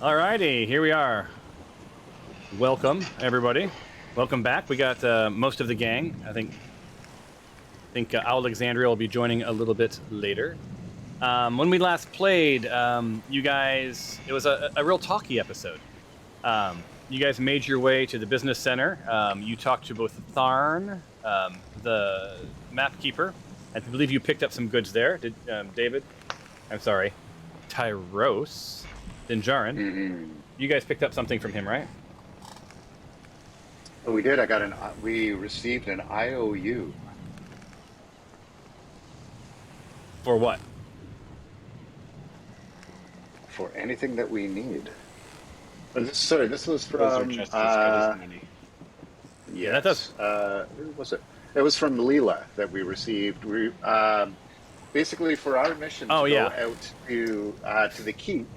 Alrighty, here we are. Welcome, everybody. Welcome back. We got most of the gang. I think Alexandria will be joining a little bit later. When we last played, you guys, it was a real talky episode. You guys made your way to the business center. You talked to both Thorn, the map keeper. I believe you picked up some goods there. Did David? I'm sorry, Tyros, Dinjarin. Mm-hmm. You guys picked up something from him, right? Oh, we did. We received an IOU. For what? For anything that we need. This was Those are from. just as good as money. Yeah, that does. Who was it? It was from Leela that we received. We basically for our mission to go out to the keep.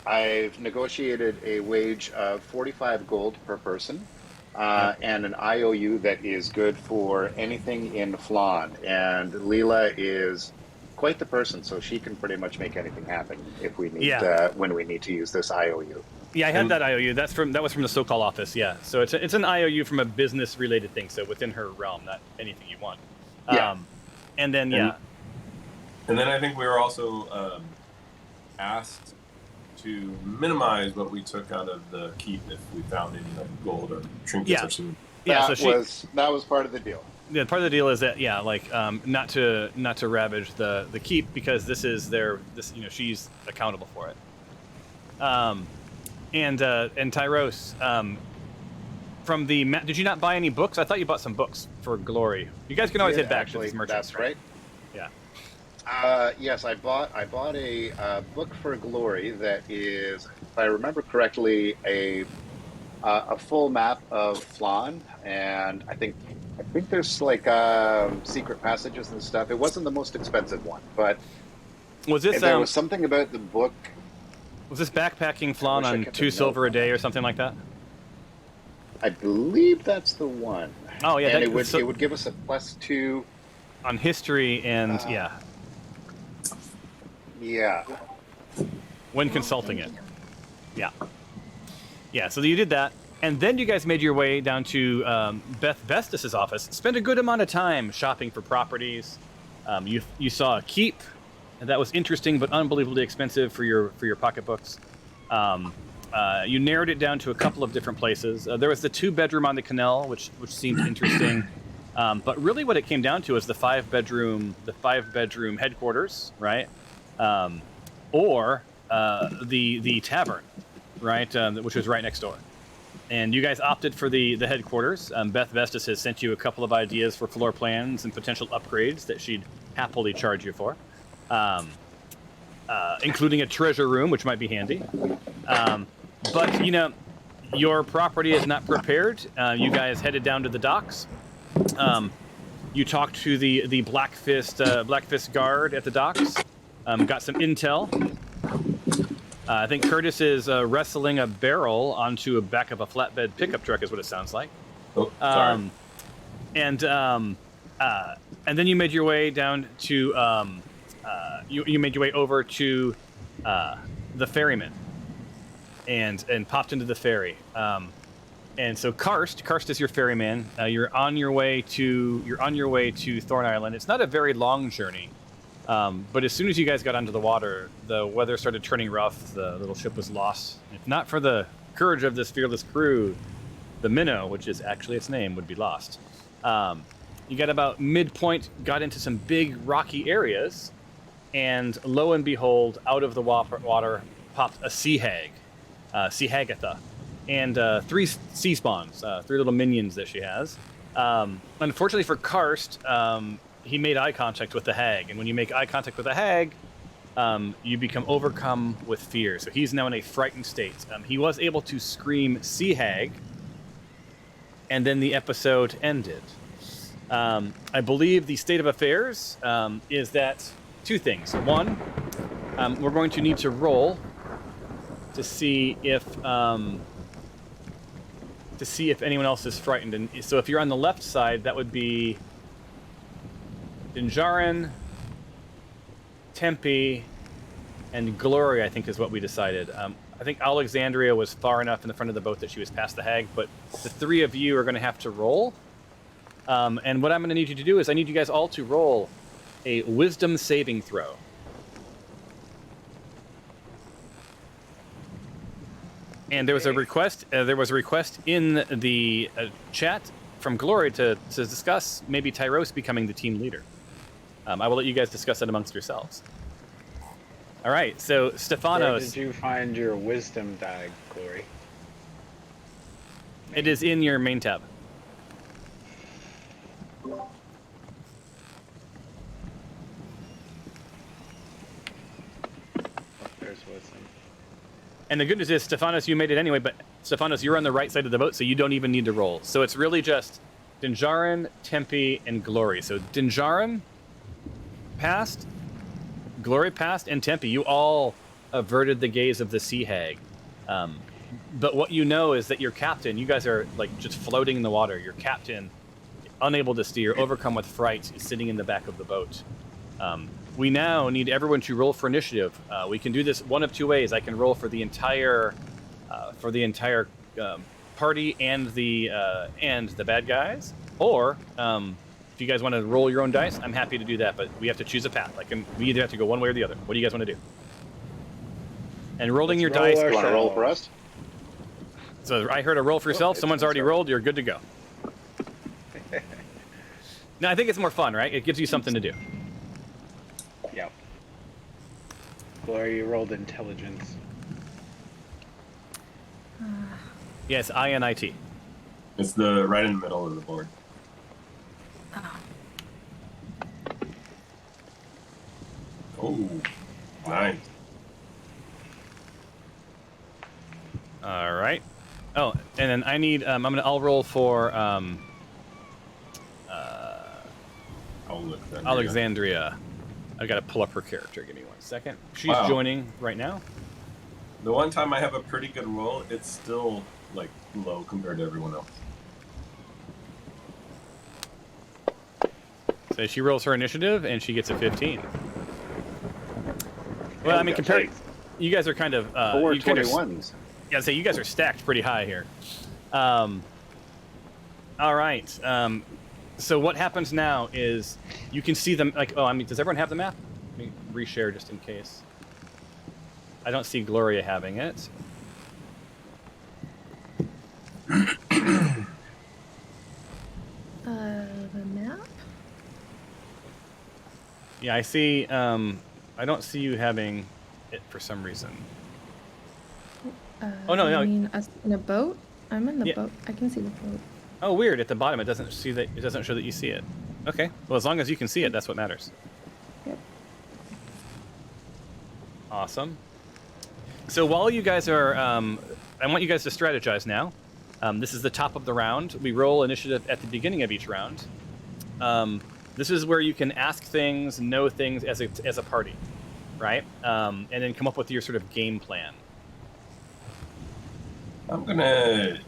I've negotiated a wage of 45 gold per person, and an IOU that is good for anything in Flan. And Leela is quite the person, so she can pretty much make anything happen if we need when we need to use this IOU. Yeah, I had that IOU. That was from the Sokol office. Yeah, so it's an IOU from a business related thing, so within her realm, not anything you want. And then And then I think we were also asked to minimize what we took out of the keep if we found any like gold or trinkets or something. Yeah, that was part of the deal. Yeah, part of the deal is that not to ravage the keep because she's accountable for it. And Tyros, from the did you not buy any books? I thought you bought some books for Glory. You guys can always head back to these merchants. That's right. Yeah. Yes, I bought a book for Glory that is, if I remember correctly, a full map of Flan, and I think there's like secret passages and stuff. It wasn't the most expensive one, but there was something about the book. Was this backpacking Flan on 2 silver a day or something like that? I believe that's the one. Oh yeah, and it would give us a +2 on history and when consulting it. Yeah, so you did that, and then you guys made your way down to Beth Vestus's office. Spent a good amount of time shopping for properties. You saw a keep, and that was interesting but unbelievably expensive for your pocketbooks. You narrowed it down to a couple of different places. There was the 2-bedroom on the canal, which seemed interesting. But really what it came down to is the 5-bedroom headquarters, right? Or the tavern, right? Which was right next door. And you guys opted for the headquarters. Beth Vestus has sent you a couple of ideas for floor plans and potential upgrades that she'd happily charge you for. Including a treasure room, which might be handy. But, your property is not prepared. You guys headed down to the docks. You talked to the Black Fist guard at the docks. Got some intel. I think Curtis is wrestling a barrel onto a back of a flatbed pickup truck, is what it sounds like. Oh, sorry. And then you made your way down to you made your way over to the ferryman, and popped into the ferry. And so Karst is your ferryman. You're on your way to Thorn Island. It's not a very long journey, but as soon as you guys got onto the water, the weather started turning rough. The little ship was lost. If not for the courage of this fearless crew, the minnow, which is actually its name, would be lost. You got about midpoint, got into some big rocky areas, and lo and behold, out of the water popped a sea hag, Sea Hagatha, and 3 sea spawns, 3 little minions that she has. Unfortunately for Karst, he made eye contact with the hag, and when you make eye contact with a hag, you become overcome with fear. So he's now in a frightened state. He was able to scream "Sea Hag," and then the episode ended. I believe the state of affairs is that 2 things. One, we're going to need to roll to see if anyone else is frightened. And so if you're on the left side, that would be Dinjarin, Tempe, and Glory, I think is what we decided. I think Alexandria was far enough in the front of the boat that she was past the hag, but the three of you are going to have to roll. And what I'm going to need you to do is I need you guys all to roll a wisdom saving throw. And there was a request. In the chat from Glory to discuss maybe Tyros becoming the team leader. I will let you guys discuss that amongst yourselves. All right. So Stephanos, where did you find your wisdom die, Glory? It is in your main tab. There's wisdom. And the good news is, Stephanos, you made it anyway, but Stephanos, you're on the right side of the boat, so you don't even need to roll. So it's really just Dinjarin, Tempe, and Glory. So Dinjarin passed, Glory passed, and Tempe, you all averted the gaze of the sea hag. But what you know is that your captain, you guys are like just floating in the water. Your captain, unable to steer, overcome with fright, is sitting in the back of the boat. We now need everyone to roll for initiative. We can do this one of two ways. I can roll for the entire party and the bad guys, or if you guys want to roll your own dice, I'm happy to do that. But we have to choose a path. We either have to go one way or the other. What do you guys want to do? And rolling your dice. You want to roll for us? So I heard a roll for yourself. Someone's already rolled. You're good to go. No, I think it's more fun, right? It gives you something to do. Yep. Glory, you rolled intelligence. Yes, INIT. It's the right in the middle of the board. Oh, nice. All right. Oh, and then I need. I'll roll for Alexandria. I got to pull up her character. Give me 1 second. She's joining right now. The one time I have a pretty good roll, it's still like low compared to everyone else. So she rolls her initiative and she gets a 15. Well, I mean, compared, you guys are kind of 421s. Yeah, so you guys are stacked pretty high here. All right. So what happens now is you can see them. Does everyone have the map? Let me reshare just in case. I don't see Gloria having it. The map? Yeah, I see. I don't see you having it for some reason. Oh no! You mean us in a boat? I'm in the boat. I can see the boat. Oh, weird. At the bottom, it doesn't see that. It doesn't show that you see it. Okay. Well, as long as you can see it, that's what matters. Yep. Awesome. So while you guys are, I want you guys to strategize now. This is the top of the round. We roll initiative at the beginning of each round. This is where you can ask things, know things as a party, right? And then come up with your sort of game plan. I'm gonna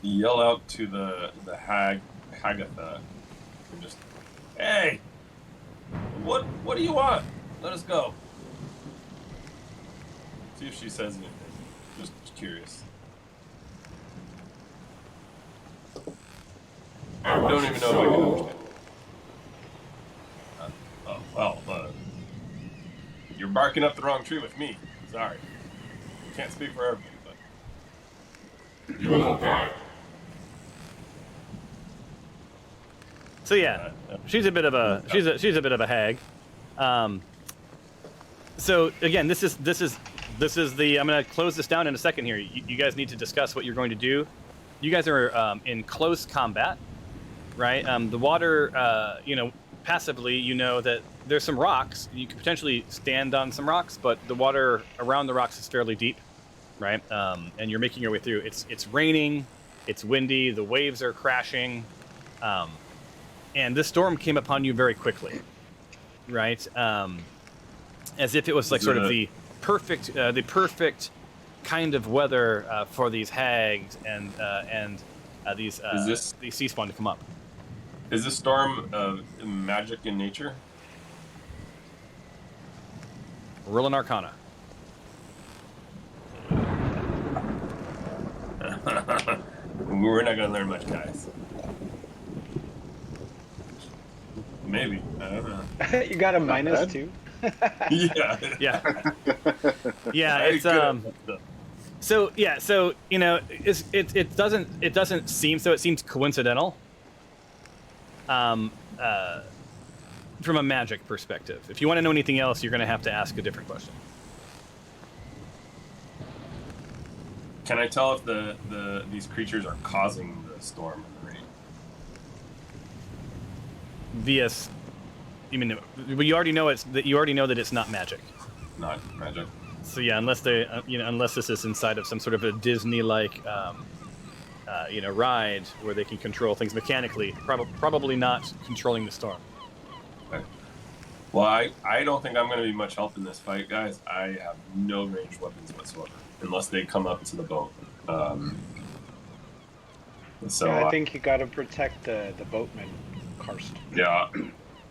yell out to the Hagatha and just, hey, what do you want? Let us go. See if she says anything. Just curious. I don't even know if I can understand. You're barking up the wrong tree with me. Sorry. Can't speak for everybody, but... You will die. So yeah, she's a bit of a she's a bit of a hag. So again, this is the. I'm gonna close this down in a second here. You guys need to discuss what you're going to do. You guys are in close combat, right? The water, passively, you know that there's some rocks. You could potentially stand on some rocks, but the water around the rocks is fairly deep, right? And you're making your way through. It's raining, it's windy, the waves are crashing, and this storm came upon you very quickly, right? As if it was like sort of the perfect kind of weather for these hags and these sea spawn to come up. Is this storm magic in nature? Roll an Arcana. We're not gonna learn much, guys. Maybe. I don't know. You got a Not minus bad. 2? Yeah. Yeah, I it's could've- so you know, it doesn't seem so. It seems coincidental. From a magic perspective, if you want to know anything else, you're going to have to ask a different question. Can I tell if these creatures are causing the storm and the rain? VS, you mean you already know that it's not magic. Not magic. So yeah, unless they, unless this is inside of some sort of a Disney-like, ride where they can control things mechanically, probably not controlling the storm. Okay. Well, I don't think I'm going to be much help in this fight, guys. I have no ranged weapons whatsoever, unless they come up to the boat. So Yeah, I think you got to protect the boatman, Karst. yeah,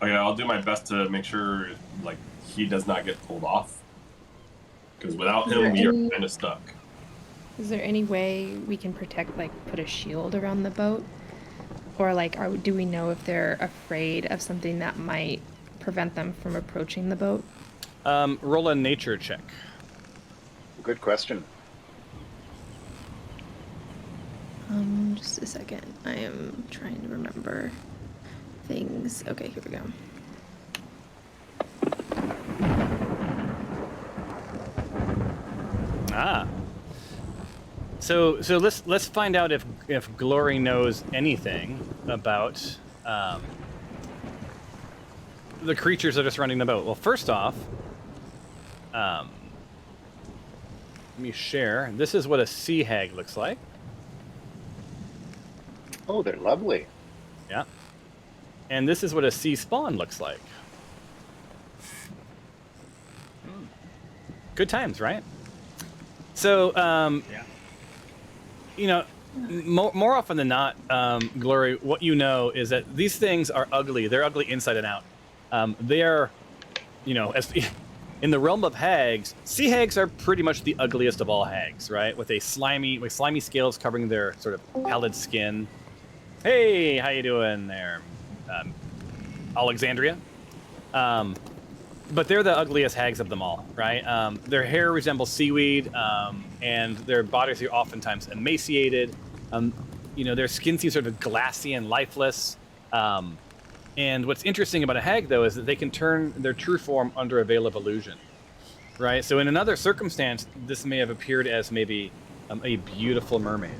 okay, I'll do my best to make sure like he does not get pulled off, because without him we are kind of stuck. Is there any way we can protect, like, put a shield around the boat? Or, like, do we know if they're afraid of something that might prevent them from approaching the boat? Roll a nature check. Good question. Just a second. I am trying to remember things. Okay, here we go. Ah. So let's find out if Glory knows anything about the creatures that are surrounding the boat. Well, first off, let me share. This is what a sea hag looks like. Oh, they're lovely. Yeah. And this is what a sea spawn looks like. Good times, right? So, Yeah. you know, more often than not, Glory, what you know is that these things are ugly. They're ugly inside and out. They are, as in the realm of hags, sea hags are pretty much the ugliest of all hags, right? With slimy scales covering their sort of pallid skin. Hey, how you doing there, Alexandria? But they're the ugliest hags of them all, right? Their hair resembles seaweed, and their bodies are oftentimes emaciated. Their skin seems sort of glassy and lifeless. And what's interesting about a hag, though, is that they can turn their true form under a veil of illusion, right? So in another circumstance, this may have appeared as maybe a beautiful mermaid.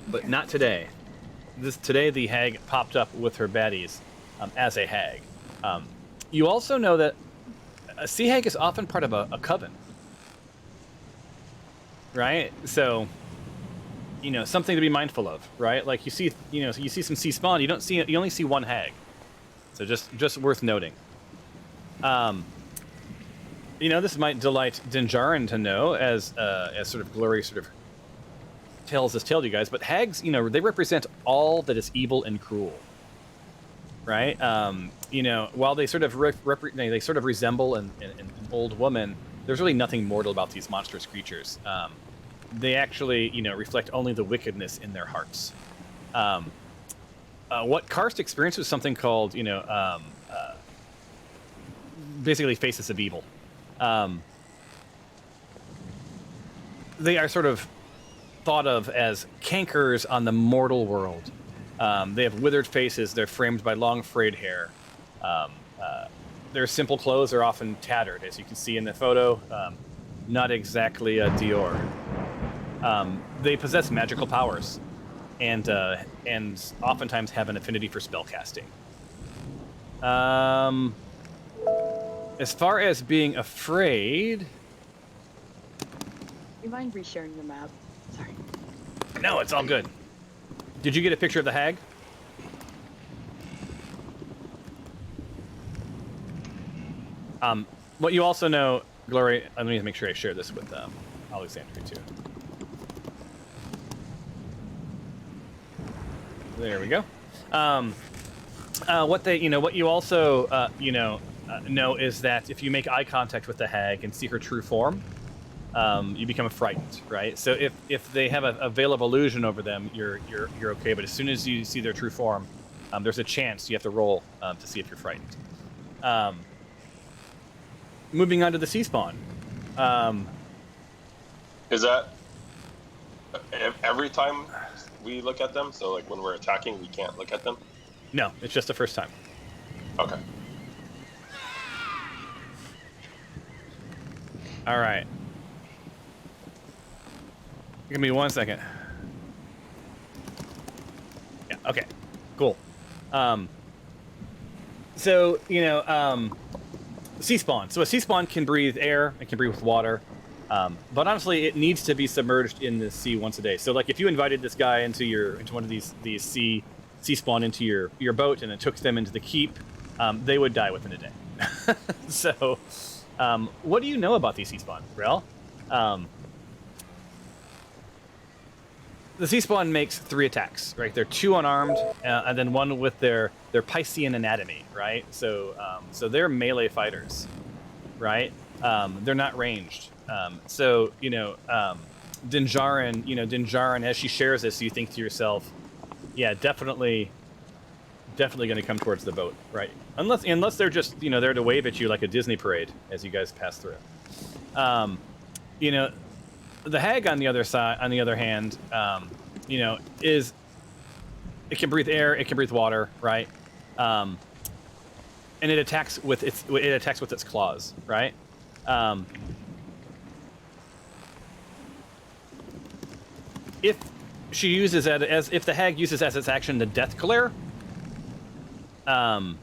But not today. Today, the hag popped up with her baddies as a hag. You also know that a sea hag is often part of a coven, right? So, something to be mindful of, right? Like you see some sea spawn, you only see one hag. So just worth noting. This might delight Dinjarin to know, as sort of Glory sort of tells this tale to you guys, but hags, they represent all that is evil and cruel. Right? While they sort of they sort of resemble an old woman, there's really nothing mortal about these monstrous creatures. They actually, reflect only the wickedness in their hearts. What Karst experienced was something called, basically faces of evil. They are sort of thought of as cankers on the mortal world. They have withered faces. They're framed by long frayed hair. Their simple clothes are often tattered, as you can see in the photo. Not exactly a Dior. They possess magical powers, and oftentimes have an affinity for spellcasting. As far as being afraid, You mind resharing the map? Sorry. no, it's all good. Did you get a picture of the hag? What you also know, Glory, let me make sure I share this with Alexandria too. There we go. What you also know is that if you make eye contact with the hag and see her true form, you become frightened, right? So if they have a veil of illusion over them, you're okay. But as soon as you see their true form, there's a chance you have to roll to see if you're frightened. Moving on to the sea spawn. Is that every time we look at them? So like when we're attacking, we can't look at them? No, it's just the first time. Okay. All right. Give me 1 second. Yeah, okay. Cool. So, sea spawn. So a sea spawn can breathe air, it can breathe with water. But honestly, it needs to be submerged in the sea once a day. So like if you invited this guy into one of these sea spawn into your boat and it took them into the keep, they would die within a day. So, what do you know about these sea spawn, Rel? The sea spawn makes 3 attacks, right? They're 2 unarmed, and then 1 with their Piscean anatomy, right? So they're melee fighters, right? They're not ranged. Dinjarin, as she shares this, you think to yourself, yeah, definitely going to come towards the boat, right? Unless they're just, there to wave at you like a Disney parade as you guys pass through. The hag on the other hand, is it can breathe air, it can breathe water, right? And it attacks with its claws, right? If she uses it if the hag uses as its action the death glare, and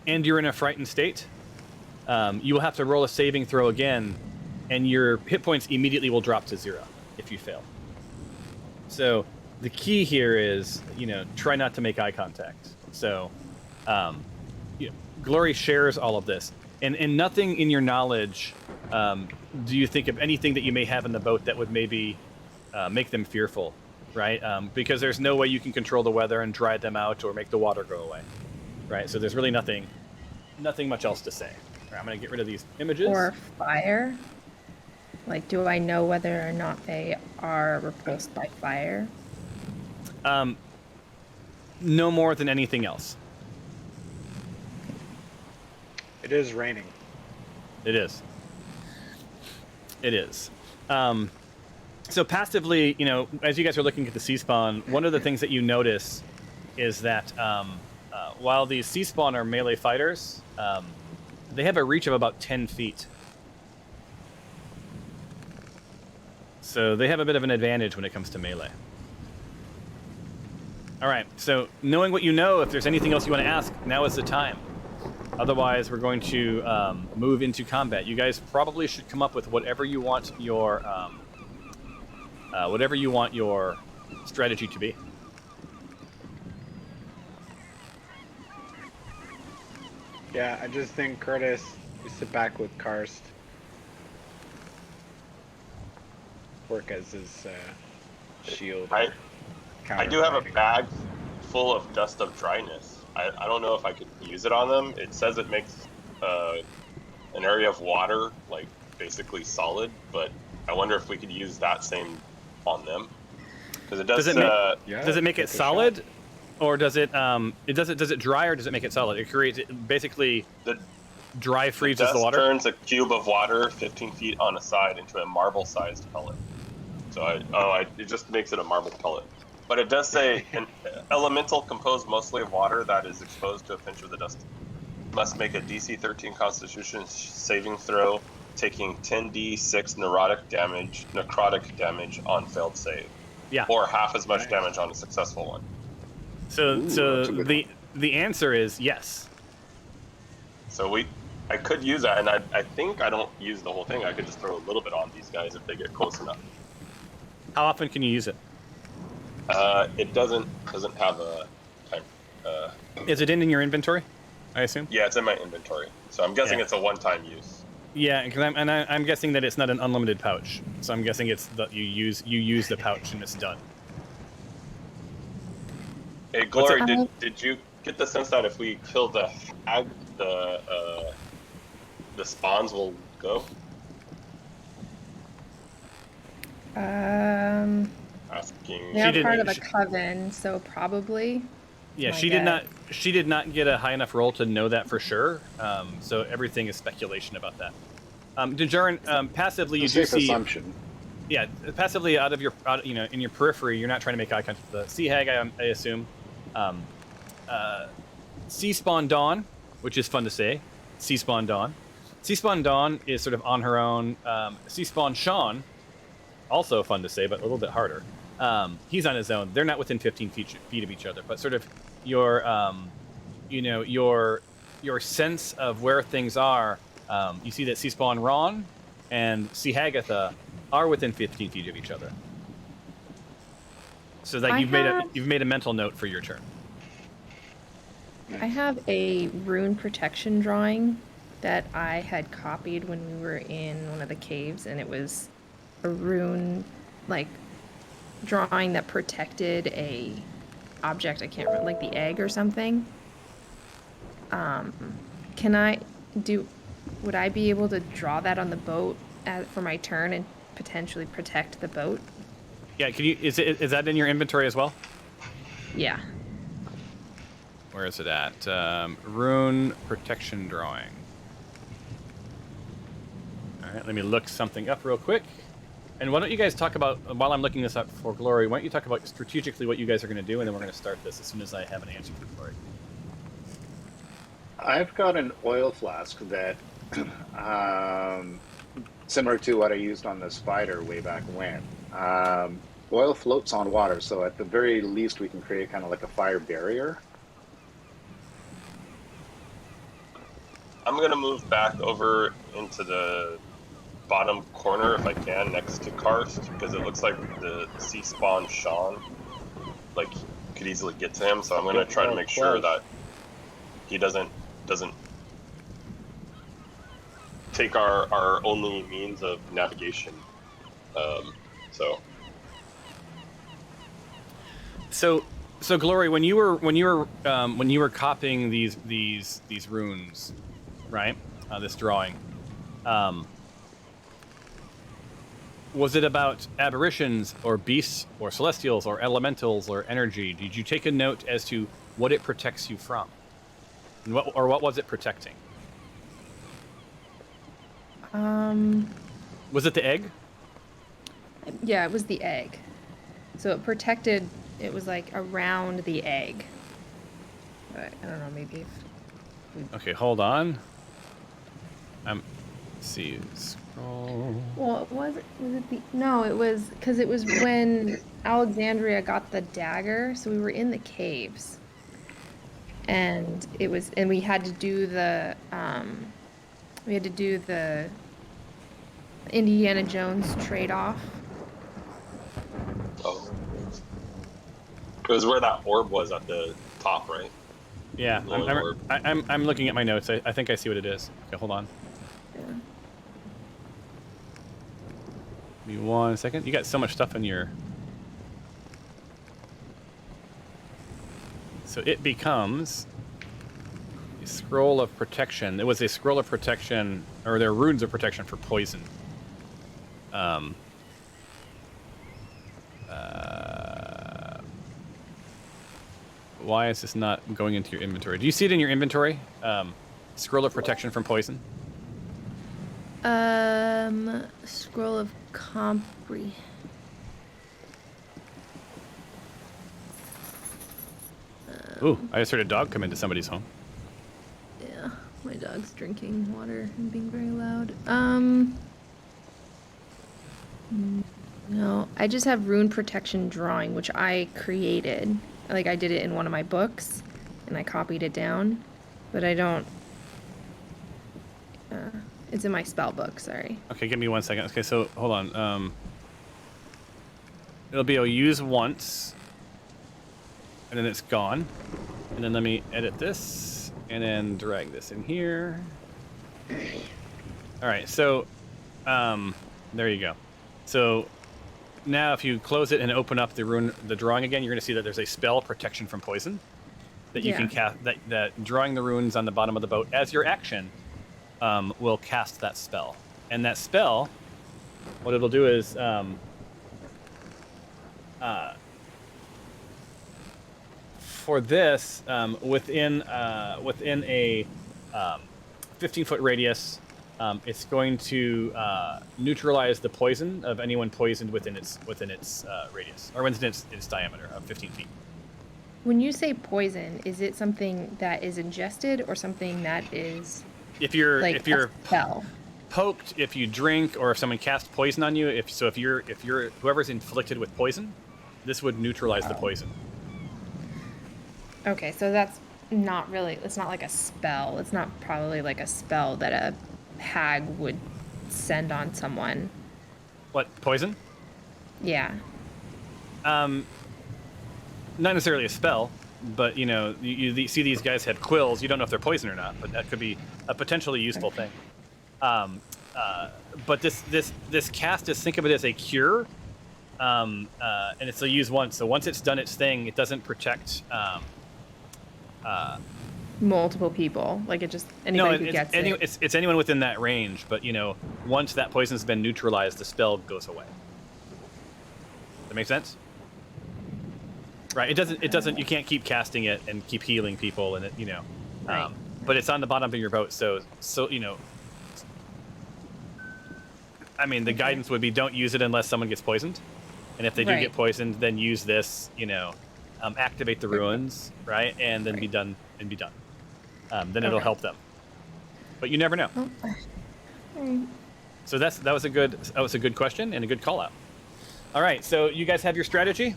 you're in a frightened state, you will have to roll a saving throw again, and your hit points immediately will drop to 0 if you fail. So the key here is, try not to make eye contact. So, Glory shares all of this, and nothing in your knowledge do you think of anything that you may have in the boat that would maybe make them fearful, right? Because there's no way you can control the weather and dry them out or make the water go away, right? So there's really nothing much else to say. All right, I'm going to get rid of these images. Or fire. Like, do I know whether or not they are repulsed by fire? No more than anything else. It is raining. It is. So passively, as you guys are looking at the sea spawn, one of the things that you notice is that while these sea spawn are melee fighters, they have a reach of about 10 feet. So they have a bit of an advantage when it comes to melee. All right, so knowing what you know, if there's anything else you want to ask, now is the time. Otherwise, we're going to move into combat. You guys probably should come up with whatever you want your strategy to be. Yeah, I just think Curtis, you sit back with Karst. Work as his shield. I do have a bag full of dust of dryness. I don't know if I could use it on them. It says it makes an area of water like basically solid, but I wonder if we could use that same on them, because it does. Does it make it solid, or does it does it dry, or does it make it solid? It creates basically the dry freezes the water. Turns a cube of water 15 feet on a side into a marble-sized pellet. So it just makes it a marble pellet. But it does say an elemental composed mostly of water that is exposed to a pinch of the dust must make a DC 13 Constitution saving throw, taking 10d6 necrotic damage on failed save. Yeah. Or half as much damage on a successful one. So the answer is yes. So I could use that, and I think I don't use the whole thing. I could just throw a little bit on these guys if they get close enough. How often can you use it? It doesn't have a time. Is it in your inventory, I assume? Yeah, it's in my inventory. So I'm guessing it's a one-time use. Yeah, because I'm guessing that it's not an unlimited pouch. So I'm guessing it's that you use the pouch and it's done. Hey, Glory, did you get the sense that if we kill the hag, the spawns will go? Asking. They're part of a coven, so probably. Yeah, she did not. She did not get a high enough roll to know that for sure. So everything is speculation about that. Dejarin, passively you do see. Assumption. Yeah, passively in your periphery, you're not trying to make eye contact with the sea hag, I assume. Sea Spawn Dawn, which is fun to say. Sea Spawn Dawn. Sea Spawn Dawn is sort of on her own. Sea Spawn Sean, also fun to say, but a little bit harder. He's on his own. They're not within 15 feet of each other, but sort of your sense of where things are. You see that Sea Spawn Ron and Sea Hagatha are within 15 feet of each other. So that you've made a mental note for your turn. I have a rune protection drawing that I had copied when we were in one of the caves, and it was a rune drawing that protected a object. I can't remember, like the egg or something. Would I be able to draw that on the boat for my turn and potentially protect the boat? Yeah, can you? Is that in your inventory as well? Yeah. Where is it at? Rune protection drawing. All right, let me look something up real quick. And why don't you guys talk about, while I'm looking this up for Glory, why don't you talk about strategically what you guys are going to do, and then we're going to start this as soon as I have an answer for Glory. I've got an oil flask that, similar to what I used on the spider way back when. Oil floats on water, so at the very least we can create kind of like a fire barrier. I'm going to move back over into the bottom corner if I can, next to Karst, because it looks like the Sea Spawn Sean could easily get to him, so I'm going to try to make sure that he doesn't take our only means of navigation. So Glory, when you were copying these runes, right? This drawing, was it about aberrations or beasts or celestials or elementals or energy? Did you take a note as to what it protects you from? And what was it protecting? Was it the egg? Yeah, it was the egg. So it protected, it was like around the egg. But I don't know, maybe if... Okay, hold on. Let's see, scroll. Well, was it the... No, it was, because it was when Alexandria got the dagger, so we were in the caves. And we had to do the, Indiana Jones trade-off. Oh. It was where that orb was at the top, right? Yeah, I'm looking at my notes. I think I see what it is. Okay, hold on. Yeah. Give me 1 second. You got so much stuff in your... So it becomes a scroll of protection. It was a scroll of protection, or there are runes of protection for poison. Why is this not going into your inventory? Do you see it in your inventory? Scroll of protection from poison? Scroll of compre... Ooh, I just heard a dog come into somebody's home. Yeah, my dog's drinking water and being very loud. No, I just have rune protection drawing, which I created. Like, I did it in one of my books, and I copied it down, but I don't... it's in my spell book, sorry. Okay, give me 1 second. Okay, so, hold on. It'll be a use once, and then it's gone. And then let me edit this, and then drag this in here. All right, so, there you go. So, now if you close it and open up the drawing again, you're going to see that there's a spell, protection from poison, that you can cast. That drawing the runes on the bottom of the boat as your action will cast that spell. And that spell, what it'll do is for this, within a 15-foot radius, it's going to neutralize the poison of anyone poisoned within its radius, or within its diameter of 15 feet. When you say poison, is it something that is ingested or something that is If you're a spell? poked, if you drink, or if someone casts poison on you, if you're whoever's inflicted with poison, this would neutralize the poison. Okay, so that's not really, it's not like a spell. It's not probably like a spell that a hag would send on someone. What, poison? Yeah. Not necessarily a spell, but you see these guys have quills. You don't know if they're poison or not, but that could be a potentially useful thing. But this cast is, think of it as a cure, and it's a use once. So once it's done its thing, it doesn't protect. Multiple people, like it just anybody who gets it. It's anyone within that range. But once that poison's been neutralized, the spell goes away. That make sense? Right. It doesn't. You can't keep casting it and keep healing people, and Right. But it's on the bottom of your boat, so I mean, the guidance would be don't use it unless someone gets poisoned, and if they do get poisoned, then use this. Activate the ruins, right, and then be done. Then it'll help them. But you never know. So that was a good question and a good call out. All right, so you guys have your strategy.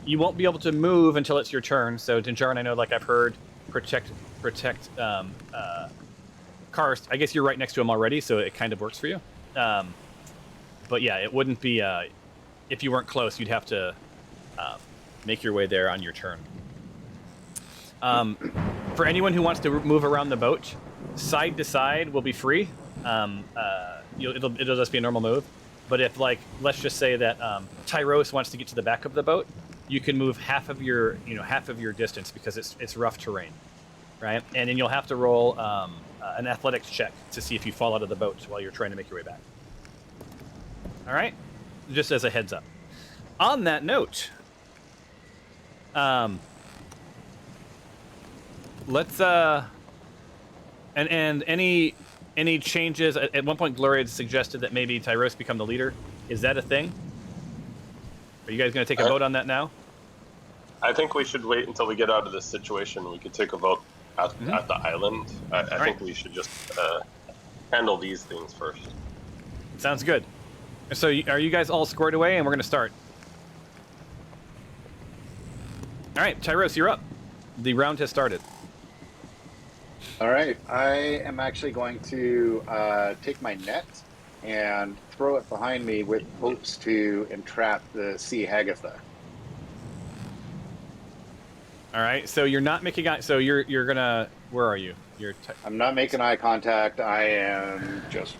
You won't be able to move until it's your turn. So Dinjarin, I know, like I've heard, protect Karst. I guess you're right next to him already, so it kind of works for you. But yeah, it wouldn't be if you weren't close. You'd have to make your way there on your turn. For anyone who wants to move around the boat, side to side will be free. It'll just be a normal move. But if, like, let's just say that Tyros wants to get to the back of the boat, you can move half of your distance because it's rough terrain, right? And then you'll have to roll an athletics check to see if you fall out of the boat while you're trying to make your way back. All right, just as a heads up. On that note, let's and any changes. At one point, Gloria had suggested that maybe Tyros become the leader. Is that a thing? Are you guys going to take a vote on that now? I think we should wait until we get out of this situation. We could take a vote at the island. I think we should just handle these things first. Sounds good. So are you guys all squared away? And we're going to start. All right, Tyros, you're up. The round has started. All right, I am actually going to take my net and throw it behind me with hopes to entrap the Sea Hagatha. All right, so you're not making eye. So you're gonna. Where are you? I'm not making eye contact. I am just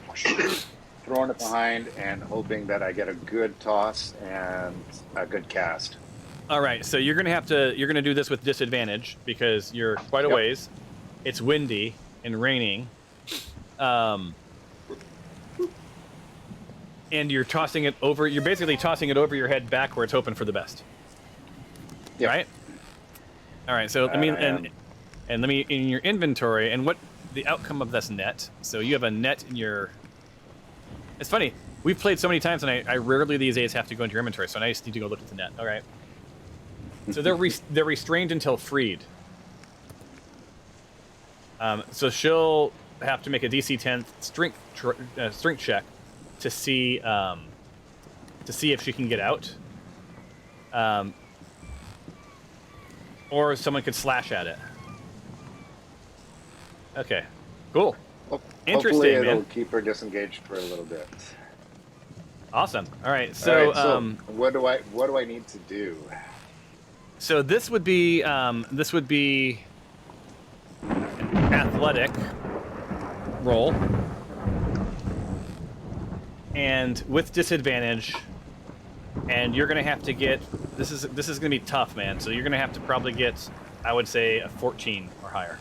throwing it behind and hoping that I get a good toss and a good cast. All right, so you're gonna do this with disadvantage because you're quite a ways. It's windy and raining, and you're tossing it over. You're basically tossing it over your head backwards, hoping for the best. Yep. Right. All right. So let me let me in your inventory and what the outcome of this net. So you have a net in your. It's funny. We've played so many times, and I rarely these days have to go into your inventory. So I just need to go look at the net. All right. So they're restrained until freed. So she'll have to make a DC 10 strength check to see if she can get out, or someone could slash at it. Okay, cool. Interesting, hopefully it'll man. keep her disengaged for a little bit. Awesome. All right. So, what do I need to do? So this would be athletic roll, and with disadvantage, and you're gonna have to get this is gonna be tough, man. So you're gonna have to probably get, I would say, a 14 or higher.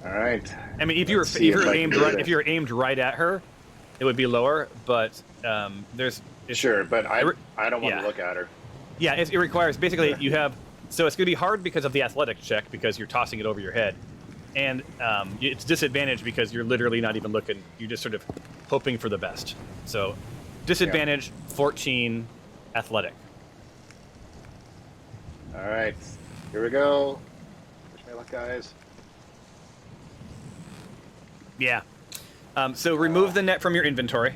All right. I mean, if you're aimed right at her, it would be lower. But Sure, but I don't want to look at her. Yeah, it requires basically you have. So it's going to be hard because of the athletics check because you're tossing it over your head, and it's disadvantage because you're literally not even looking. You're just sort of hoping for the best. So disadvantage 14, athletic. All right, here we go. Wish me luck, guys. Yeah. So remove the net from your inventory.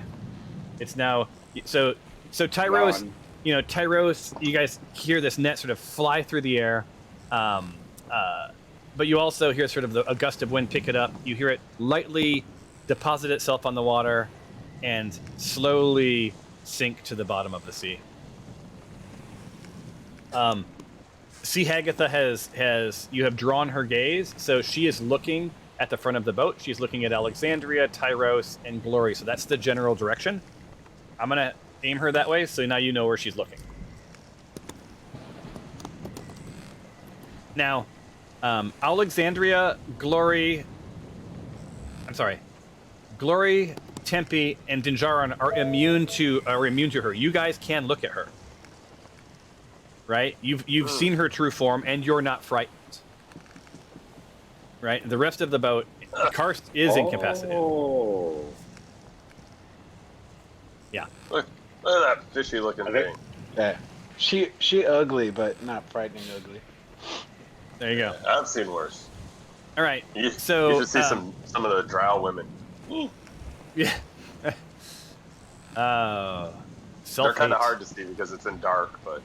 It's now so Tyros. Gone. Tyros. You guys hear this net sort of fly through the air, but you also hear sort of a gust of wind pick it up. You hear it lightly deposit itself on the water, and slowly sink to the bottom of the sea. Sea Hagatha has you have drawn her gaze, so she is looking at the front of the boat. She's looking at Alexandria, Tyros, and Glory. So that's the general direction. I'm gonna aim her that way, so now you know where she's looking. Now, Alexandria, Glory, Tempe, and Dinjarin are immune to her. You guys can look at her, right? You've seen her true form, and you're not frightened, right? The rest of the boat, Karst is incapacitated. Oh. Yeah. Look at that fishy looking thing. Yeah. She ugly, but not frightening ugly. There you go. I've seen worse. All right. You So should see some of the drow women. yeah. They're kind of hard to see because it's in dark, but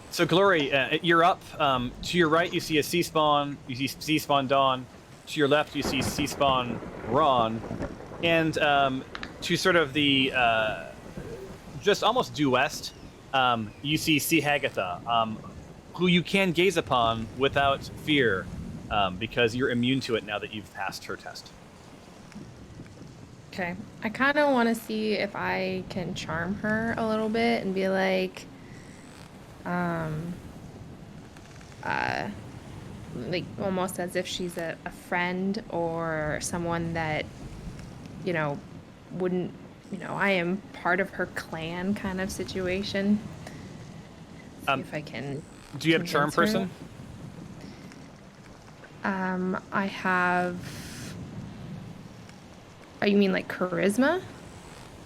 So Glory, you're up. To your right, you see a sea spawn. You see sea spawn Dawn. To your left, you see sea spawn Ron, and to sort of the just almost due west, you see Sea Hagatha, who you can gaze upon without fear, because you're immune to it now that you've passed her test. Okay. I kind of want to see if I can charm her a little bit and be like, almost as if she's a friend or someone that, wouldn't, I am part of her clan kind of situation. See if I can. Do you have charm convince her. person? I have. Oh, you mean like charisma?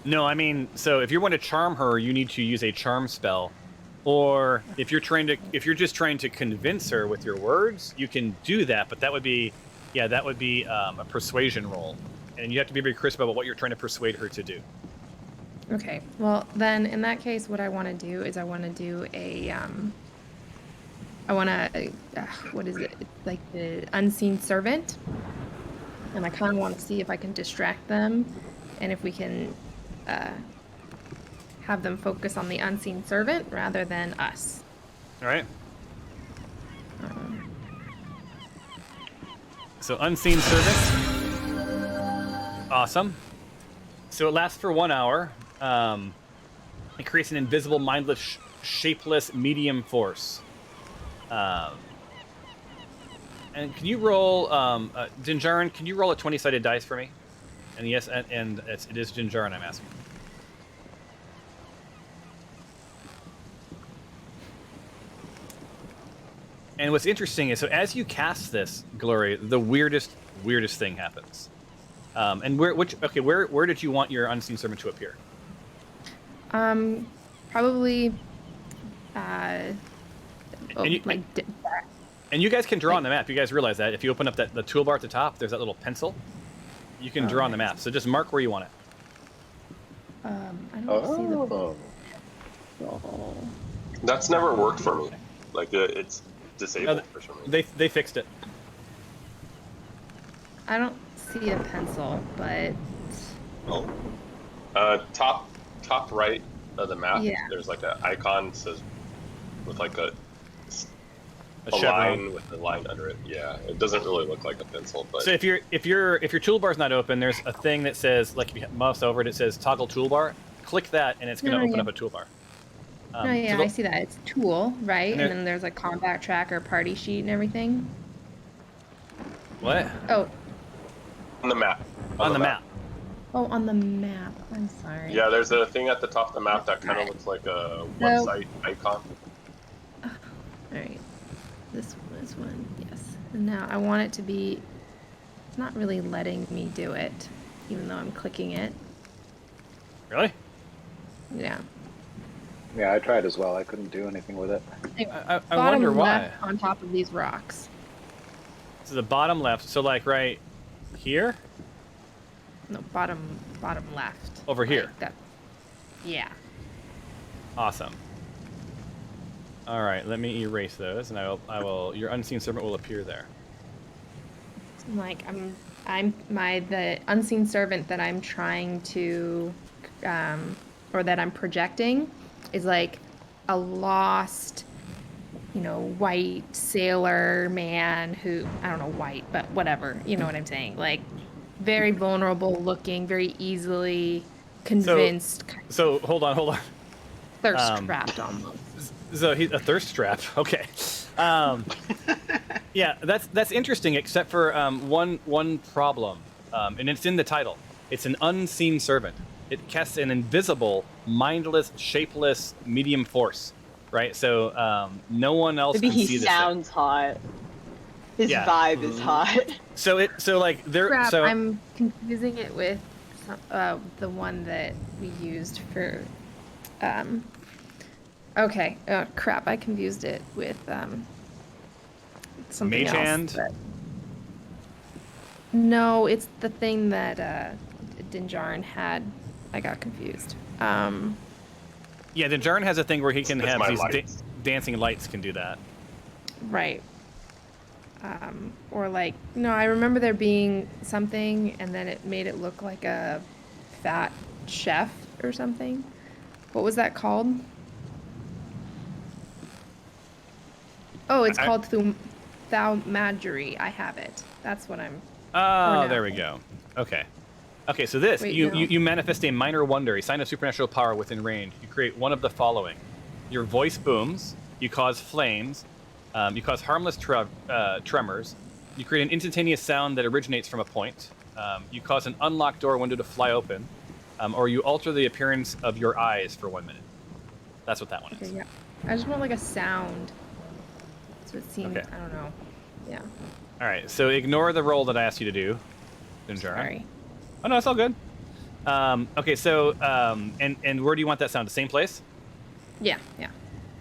No, I mean, so if you want to charm her, you need to use a charm spell. Or if you're just trying to convince her with your words, you can do that, but that would be a persuasion roll. And you have to be very crisp about what you're trying to persuade her to do. Okay. Well, then in that case, what I want to do is I want to do a what is it? Like the unseen servant. And I kind of want to see if I can distract them, and if we can have them focus on the unseen servant rather than us. All right. So unseen servant. Awesome. So it lasts for 1 hour. It creates an invisible, mindless, shapeless medium force. And can you roll, Dinjarin, can you roll a 20-sided dice for me? And yes, and it is Dinjarin I'm asking. And what's interesting is, so as you cast this, Glory, the weirdest thing happens. And where did you want your unseen servant to appear? Probably, and you guys can draw on the map. You guys realize that if you open up the toolbar at the top, there's that little pencil. You can draw on the map. So just mark where you want it. I don't see the. Oh. That's never worked for me. Like it's disabled for some reason. They fixed it. I don't see a pencil, but. Oh. Top right of the map. Yeah. There's like an icon that says with like a chevron line with a line under it. Yeah, it doesn't really look like a pencil, but so if your toolbar's not open, there's a thing that says, like, if you mouse over it, it says toggle toolbar. Click that, and it's going to open up a toolbar. I see that. It's tool, right? And then there's like combat tracker, party sheet, and everything. What? Oh. on the map. On the map. Oh, on the map. I'm sorry. Yeah, there's a thing at the top of the map that kind of looks like a website icon. All right. This one. Yes. And now I want it to be. It's not really letting me do it, even though I'm clicking it. Really? Yeah. Yeah, I tried as well. I couldn't do anything with it. I Bottom wonder why. left on top of these rocks. So the bottom left. So like right here. No, bottom left. Over here. Like that. Yeah. Awesome. All right, let me erase those, and I will. Your unseen servant will appear there. Like the unseen servant that I'm trying to, or that I'm projecting, is like a lost, white sailor man who, I don't know, white, but whatever, you know what I'm saying? Like, very vulnerable looking, very easily convinced. So hold on. Thirst trapped almost. So he's a thirst trap. Okay. Yeah, that's interesting, except for one problem, and it's in the title. It's an unseen servant. It casts an invisible, mindless, shapeless medium force, right? So no one else Maybe can see this. he sounds hot. His vibe is hot. Crap, I'm confusing it with the one that we used for. Okay. Crap, I confused it with something Mage else. Hand? But... No, it's the thing that Dinjarin had. I got confused. Yeah, Dinjarin has a thing where he can It's have my these lights. dancing lights can do that. Right. Or like, no, I remember there being something, and then it made it look like a fat chef or something. What was that called? Oh, it's called Thaumagery. I have it. That's what I'm. Oh, there we go. Okay. Okay, so this, Wait, you, no. you manifest a minor wonder, a sign of supernatural power within range. You create one of the following. Your voice booms, you cause flames, you cause harmless tremors, you create an instantaneous sound that originates from a point, you cause an unlocked door window to fly open, or you alter the appearance of your eyes for 1 minute. That's what that one is. Okay, yeah. I just want like a sound. So it seems, Okay. I don't know. Yeah. All right, so ignore the roll that I asked you to do, Dinjarin. Sorry. Oh, no, it's all good. Okay, so, and where do you want that sound? The same place? Yeah, yeah.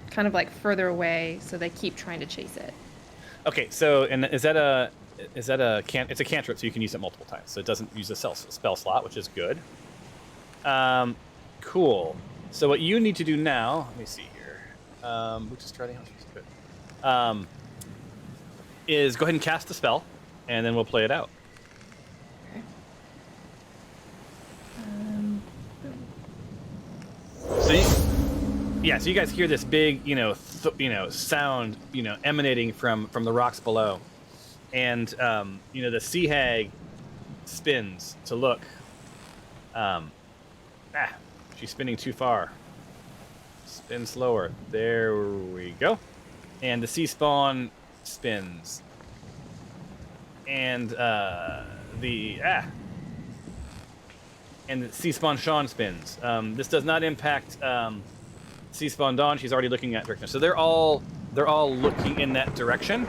Kind of like further away, so they keep trying to chase it. Okay, so, and it's a cantrip, so you can use it multiple times. So it doesn't use a spell slot, which is good. Cool. So what you need to do now, let me see here. Which is trading, good. Is go ahead and cast the spell, and then we'll play it out. Okay. So you guys hear this big, sound, emanating from the rocks below, and the sea hag spins to look. She's spinning too far. Spin slower. There we go. And the sea spawn spins. And the sea spawn Sean spins. This does not impact sea spawn Dawn. She's already looking that direction. So they're all looking in that direction.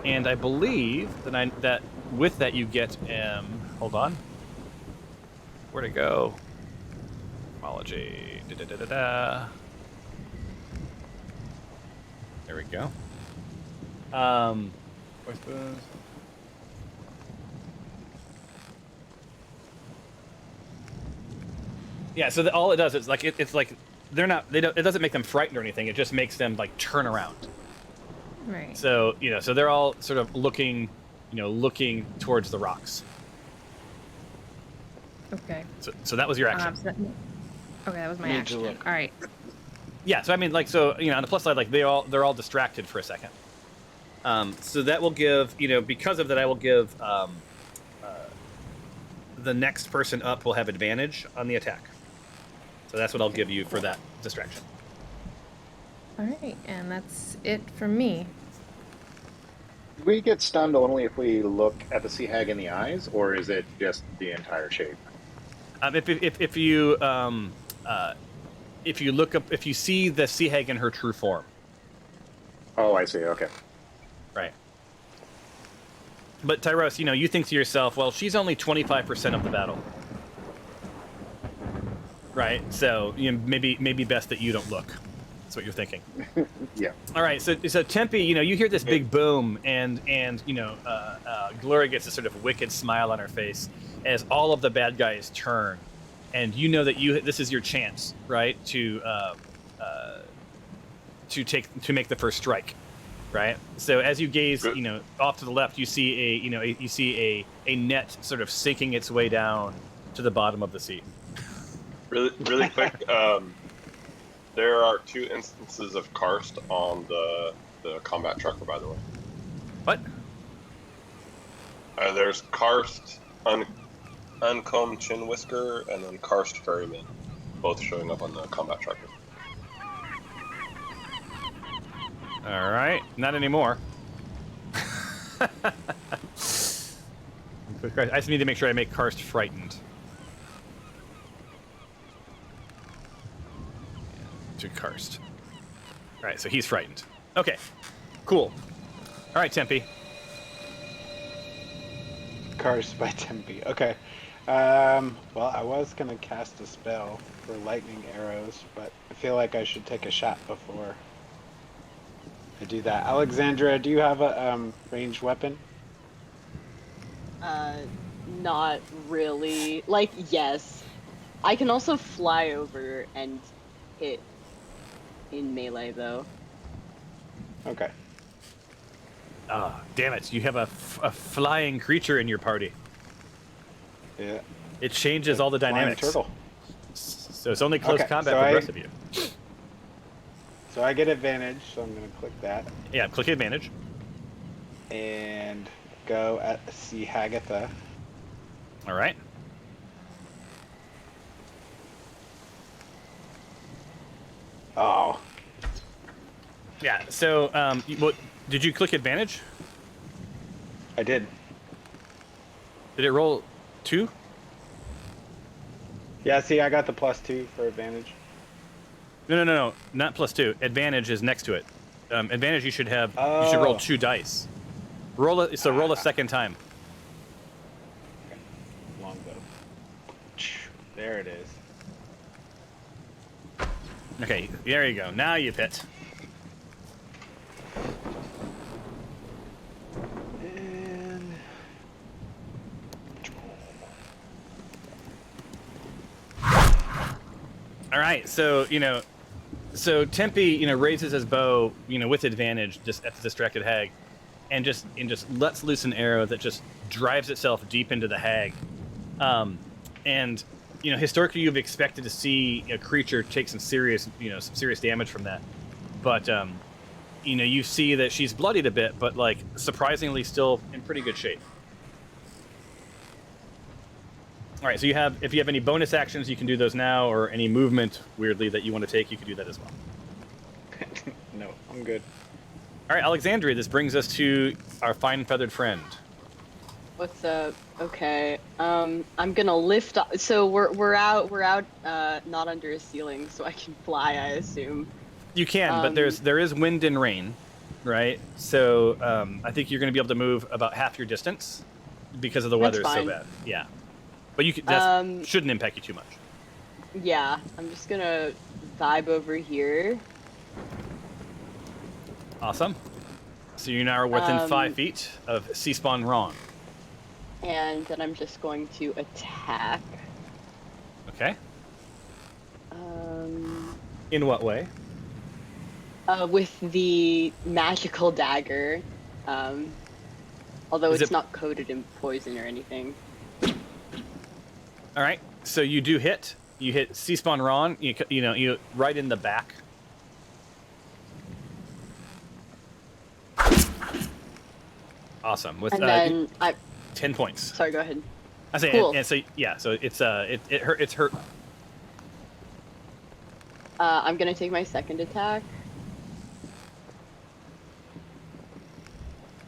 And I believe that with that you get hold on. Where'd it go? Apology. There we go. Where's the... Yeah, so all it does is like it's like it doesn't make them frightened or anything. It just makes them like turn around. Right. So so they're all sort of looking towards the rocks. Okay. So that was your action. Okay, that was my Need to action. look. All right. Yeah, so I mean, on the plus side, like they're all distracted for a second. So that will give, because of that, I will give the next person up will have advantage on the attack. So that's what I'll give you for that distraction. All right, and that's it from me. Do we get stunned only if we look at the sea hag in the eyes, or is it just the entire shape? If you look up, if you see the sea hag in her true form. Oh, I see. Okay. Right. But Tyros, you think to yourself, well, she's only 25% of the battle. Right? So, maybe best that you don't look. That's what you're thinking. Yeah. All right, so Tempe, you hear this big boom, and Gloria gets a sort of wicked smile on her face as all of the bad guys turn, and you know that this is your chance, right, to make the first strike, right? So as you gaze, off to the left, you see a net sort of sinking its way down to the bottom of the sea. Really quick. There are 2 instances of karst on the combat trucker, by the way. What? There's karst, uncombed chin whisker, and then karst ferryman, both showing up on the combat trucker. All right, not anymore. I just need to make sure I make Karst frightened. To Karst. All right, so he's frightened. Okay, cool. All right, Tempe. Karst by Tempe. Okay. Well, I was gonna cast a spell for lightning arrows, but I feel like I should take a shot before I do that. Alexandra, do you have a ranged weapon? Not really. Like, yes. I can also fly over and hit in melee, though. Okay. Ah, damn it! You have a flying creature in your party. Yeah. It changes all the Flying dynamics. turtle. So it's only close combat so for the rest of you. So I get advantage, so I'm gonna click that. Yeah, click advantage. And go at Sea Hagatha. All right. Oh. Yeah. So, did you click advantage? I did. Did it roll 2? Yeah, see, I got the +2 for advantage. No, not +2. Advantage is next to it. Advantage you should have. You should roll 2 dice. Roll a second time. Okay. Longbow. There it is. Okay, there you go. Now you've hit. And All right, so Tempe raises his bow with advantage just at the distracted hag, and just lets loose an arrow that just drives itself deep into the hag, and historically you've expected to see a creature take some serious damage from that, but you see that she's bloodied a bit, but like surprisingly still in pretty good shape. All right, so if you have any bonus actions, you can do those now, or any movement, weirdly, that you want to take, you can do that as well. no, I'm good. All right, Alexandria, this brings us to our fine feathered friend. What's up? Okay. I'm gonna lift up. So we're out. Not under a ceiling, so I can fly. I assume. You can, but there is wind and rain, right? So I think you're going to be able to move about half your distance because of the weather is so bad. Yeah. But that shouldn't impact you too much. Yeah, I'm just gonna vibe over here. Awesome. So you now are within 5 feet of Sea Spawn Ron. And then I'm just going to attack. Okay. In what way? With the magical dagger. Although it's not coated in poison or anything. All right, so you do hit. You hit Sea Spawn Ron. You right in the back. Awesome. With and then 10 points. Sorry, go ahead. I say, cool. and so yeah, so it's hurt. I'm gonna take my second attack.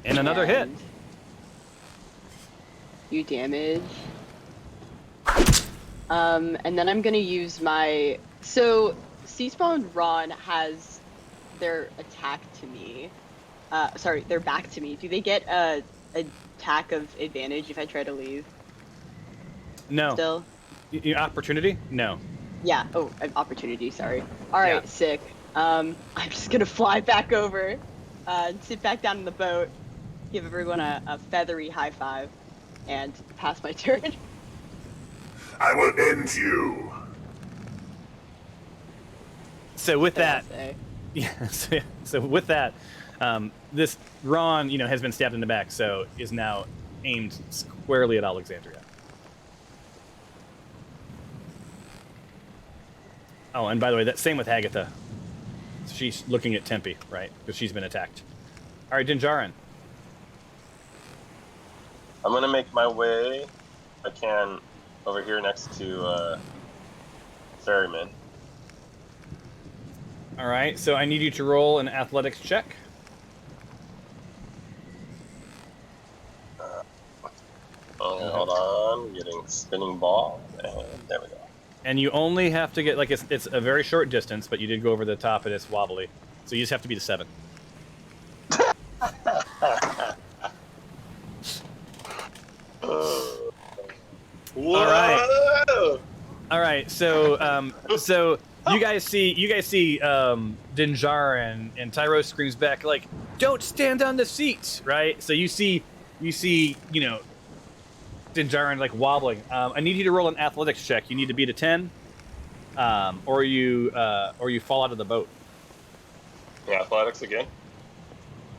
And another hit. You damage. And then I'm gonna use my Seaspawn Ron has their attack to me. Sorry, their back to me. Do they get a attack of advantage if I try to leave? No. Still? Opportunity? No. Yeah. Oh, an opportunity. Sorry. All right. Yeah. Sick. I'm just gonna fly back over, sit back down in the boat, give everyone a feathery high five, and pass my turn. I will end you. So with that, Say. yeah. So with that, this Ron, has been stabbed in the back, so is now aimed squarely at Alexandria. Oh, and by the way, that same with Agatha. She's looking at Tempe, right? Because she's been attacked. All right, Dinjarin. I'm gonna make my way, if I can, over here next to Ferryman. All right, so I need you to roll an athletics check. Hold on, getting spinning ball, and there we go. And you only have to get, like, it's a very short distance, but you did go over the top and it's wobbly. So you just have to be the 7. All right. So you guys see Dinjarin, and Tyro screams back like, "Don't stand on the seats!" Right? So you see, Dinjarin like wobbling. I need you to roll an athletics check. You need to beat a 10, or you fall out of the boat. Yeah, athletics again?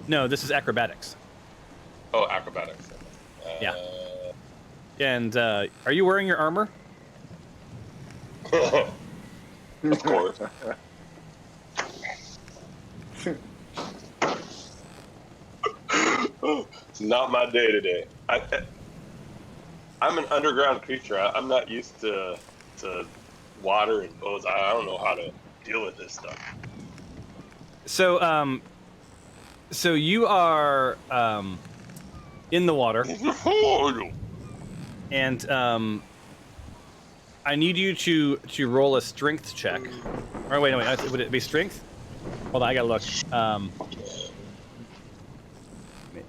No, this is acrobatics. Oh, acrobatics. Yeah. And are you wearing your armor? Of course. It's not my day today. I'm an underground creature. I'm not used to water and boats. I don't know how to deal with this stuff. So so you are in the water, and I need you to roll a strength check. Or wait, would it be strength? Hold on, I gotta look.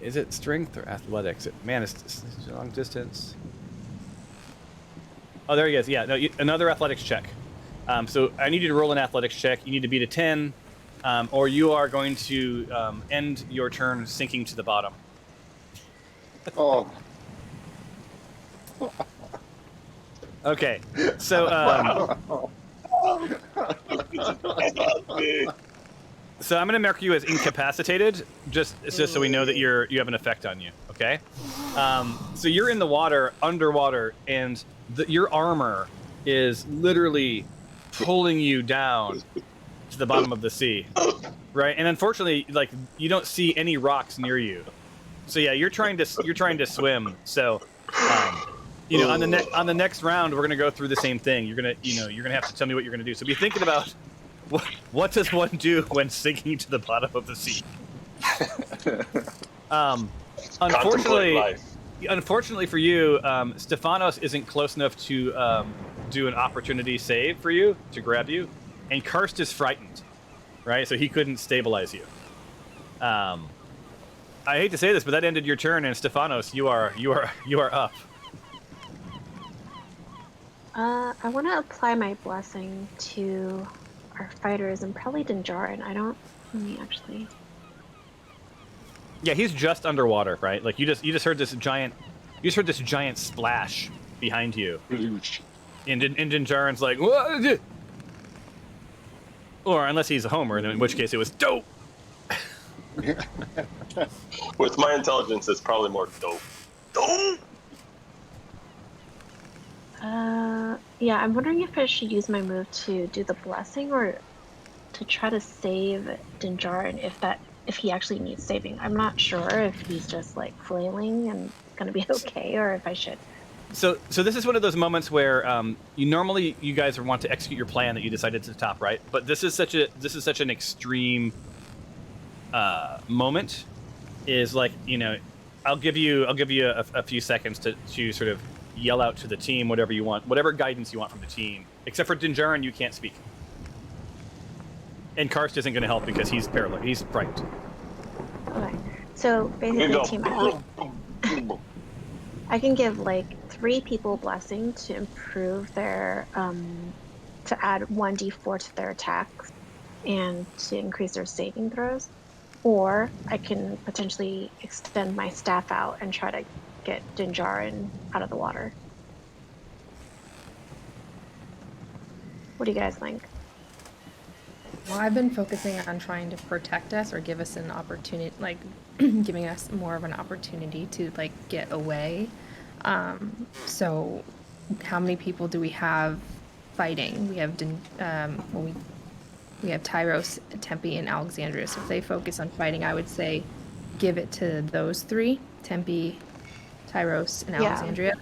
Is it strength or athletics? Man, it's a long distance. Oh, there he is. Yeah, no, another athletics check. So I need you to roll an athletics check. You need to beat a 10, or you are going to end your turn sinking to the bottom. Oh. Okay, so so I'm going to mark you as incapacitated, just so we know that you have an effect on you. Okay, so you're in the water, underwater, and your armor is literally pulling you down to the bottom of the sea, right? And unfortunately, like, you don't see any rocks near you. So yeah, you're trying to swim. So. On the next round, we're gonna go through the same thing. You're gonna have to tell me what you're gonna do. So be thinking about what does one do when sinking to the bottom of the sea. Unfortunately for you, Stefanos isn't close enough to do an opportunity save for you to grab you, and Karst is frightened, right? So he couldn't stabilize you. I hate to say this, but that ended your turn, and Stefanos, you are up. I want to apply my blessing to our fighters and probably Dinjarin. Let me actually. Yeah, he's just underwater, right? Like you just heard this giant splash behind you, and Dinjarin's like, what? Or unless he's a homer, in which case it was dope. With my intelligence, it's probably more dope. Dope. Yeah, I'm wondering if I should use my move to do the blessing or to try to save Dinjarin if he actually needs saving. I'm not sure if he's just like flailing and gonna be okay, or if I should. So this is one of those moments where you guys want to execute your plan that you decided to top right, but this is such an extreme moment. Is like, I'll give you a few seconds to sort of yell out to the team whatever you want, whatever guidance you want from the team. Except for Dinjarin, you can't speak. And Karst isn't going to help because he's paralyzed. He's frightened. Okay. So basically, team, I can give like 3 people blessing to improve their to add 1d4 to their attacks and to increase their saving throws, or I can potentially extend my staff out and try to get Dinjarin out of the water. What do you guys think? Well, I've been focusing on trying to protect us or give us an opportunity, like giving us more of an opportunity to like get away. So how many people do we have fighting? We have we have Tyros, Tempe, and Alexandria. So if they focus on fighting, I would say give it to those 3, Tempe, Tyros, and Alexandria.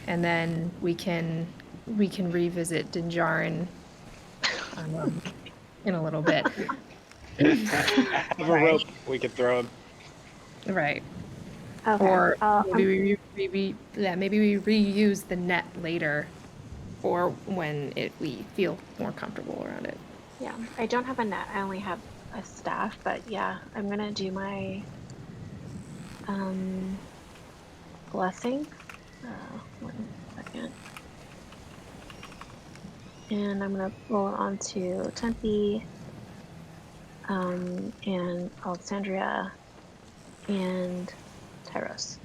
And then we can revisit Dinjarin in a little bit. Have a rope we could throw him. Right. Okay. Or maybe we reuse the net later, or when we feel more comfortable around it. Yeah, I don't have a net. I only have a staff, but yeah, I'm gonna do my blessing. 1 second. And I'm gonna roll it onto Tempe, and Alexandria, and Tyros.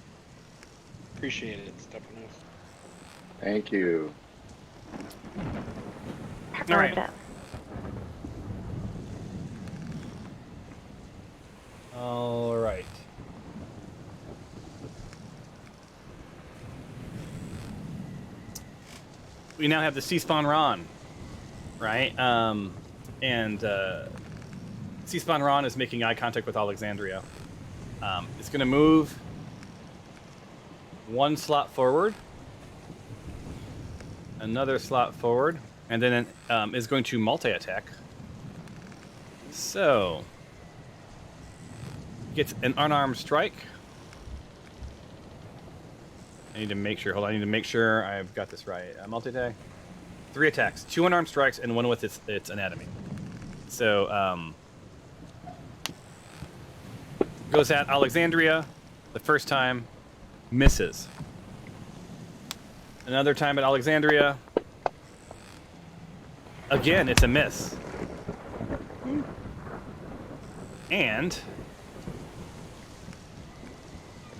Appreciate it, Stephanos. Thank you. All right. All right. We now have the C-Spawn Ron, right? And C-Spawn Ron is making eye contact with Alexandria. It's going to move 1 slot forward, another slot forward, and then is going to multi-attack. So, gets an unarmed strike. I need to make sure. Hold on. I need to make sure I've got this right. Multi-attack. 3 attacks, 2 unarmed strikes, and 1 with its anatomy. So goes at Alexandria. The first time, misses. Another time at Alexandria. Again, it's a miss. And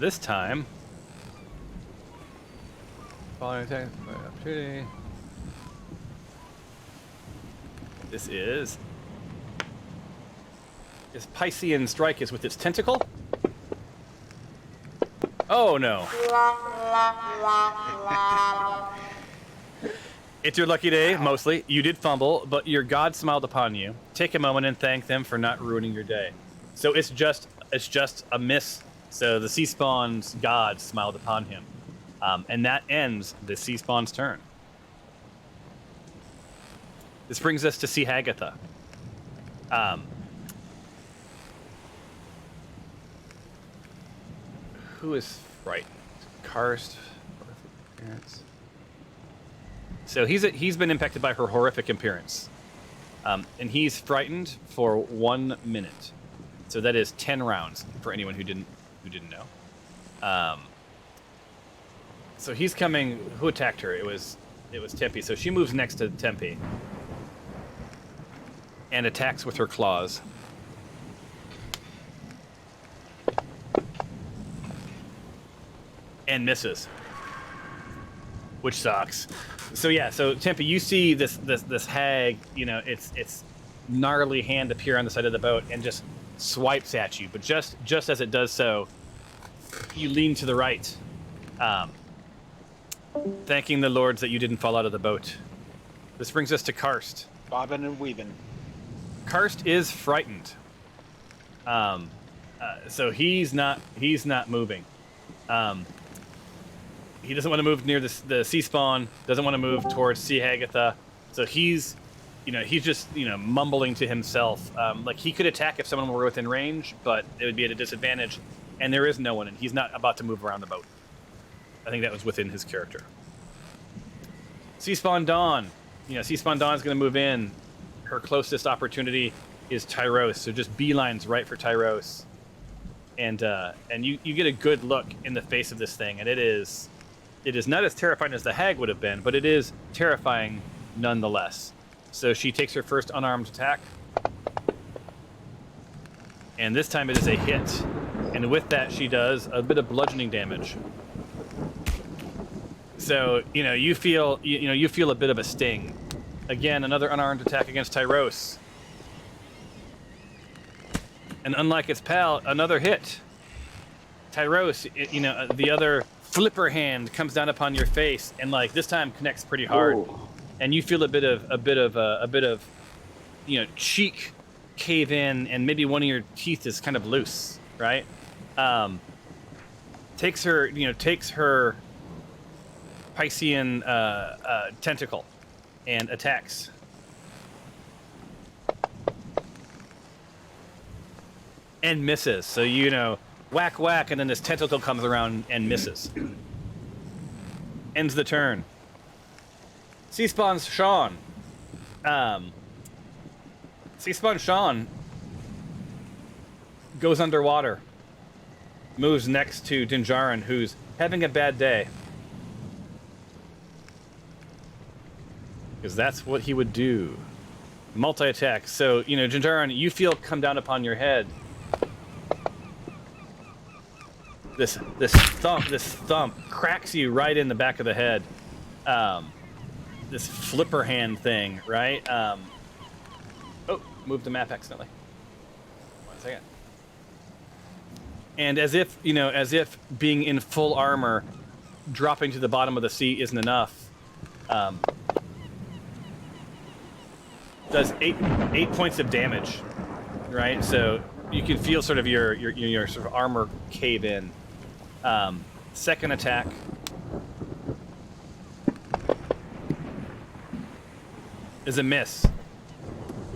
this time, following attack opportunity. This is Piscean Strike is with its tentacle. Oh no. It's your lucky day, mostly. You did fumble, but your god smiled upon you. Take a moment and thank them for not ruining your day. So it's just a miss. So the C-Spawn's god smiled upon him. And that ends the C-Spawn's turn. This brings us to C. Hagatha. Who is frightened? Karst. So he's been impacted by her horrific appearance. And he's frightened for 1 minute. So that is 10 rounds for anyone who didn't know. So he's coming. Who attacked her? It was Tempe. So she moves next to Tempe and attacks with her claws. And misses, which sucks. So yeah, so Tempe, you see this hag, its gnarly hand appear on the side of the boat and just swipes at you. But just as it does so, you lean to the right, thanking the lords that you didn't fall out of the boat. This brings us to Karst. Bobbing and weaving. Karst is frightened. So he's not moving. He doesn't want to move near the sea spawn. Doesn't want to move towards Sea Hagatha. So he's just mumbling to himself. Like he could attack if someone were within range, but it would be at a disadvantage. And there is no one, and he's not about to move around the boat. I think that was within his character. Seaspawn Dawn. Seaspawn Dawn is going to move in. Her closest opportunity is Tyros, so just beelines right for Tyros. And you get a good look in the face of this thing, and it is not as terrifying as the hag would have been, but it is terrifying nonetheless. So she takes her first unarmed attack. And this time it is a hit. And with that, she does a bit of bludgeoning damage. So, you feel a bit of a sting. Again, another unarmed attack against Tyros. And unlike its pal, another hit. Tyros, the other flipper hand comes down upon your face, and this time connects pretty hard. Ooh. And you feel a bit of cheek cave in, and maybe one of your teeth is kind of loose, right? Takes her Piscean tentacle and attacks. And misses. So whack whack, and then this tentacle comes around and misses. Ends the turn. Seaspawn's Sean. Seaspawn Sean goes underwater. Moves next to Dinjarin, who's having a bad day. Because that's what he would do. Multi-attack. So, Dinjarin, you feel come down upon your head. This thump cracks you right in the back of the head. This flipper hand thing, right? Moved the map accidentally. 1 second. And as if being in full armor, dropping to the bottom of the sea isn't enough. Does eight points of damage, right? So you can feel sort of your sort of armor cave in. Second attack. Is a miss.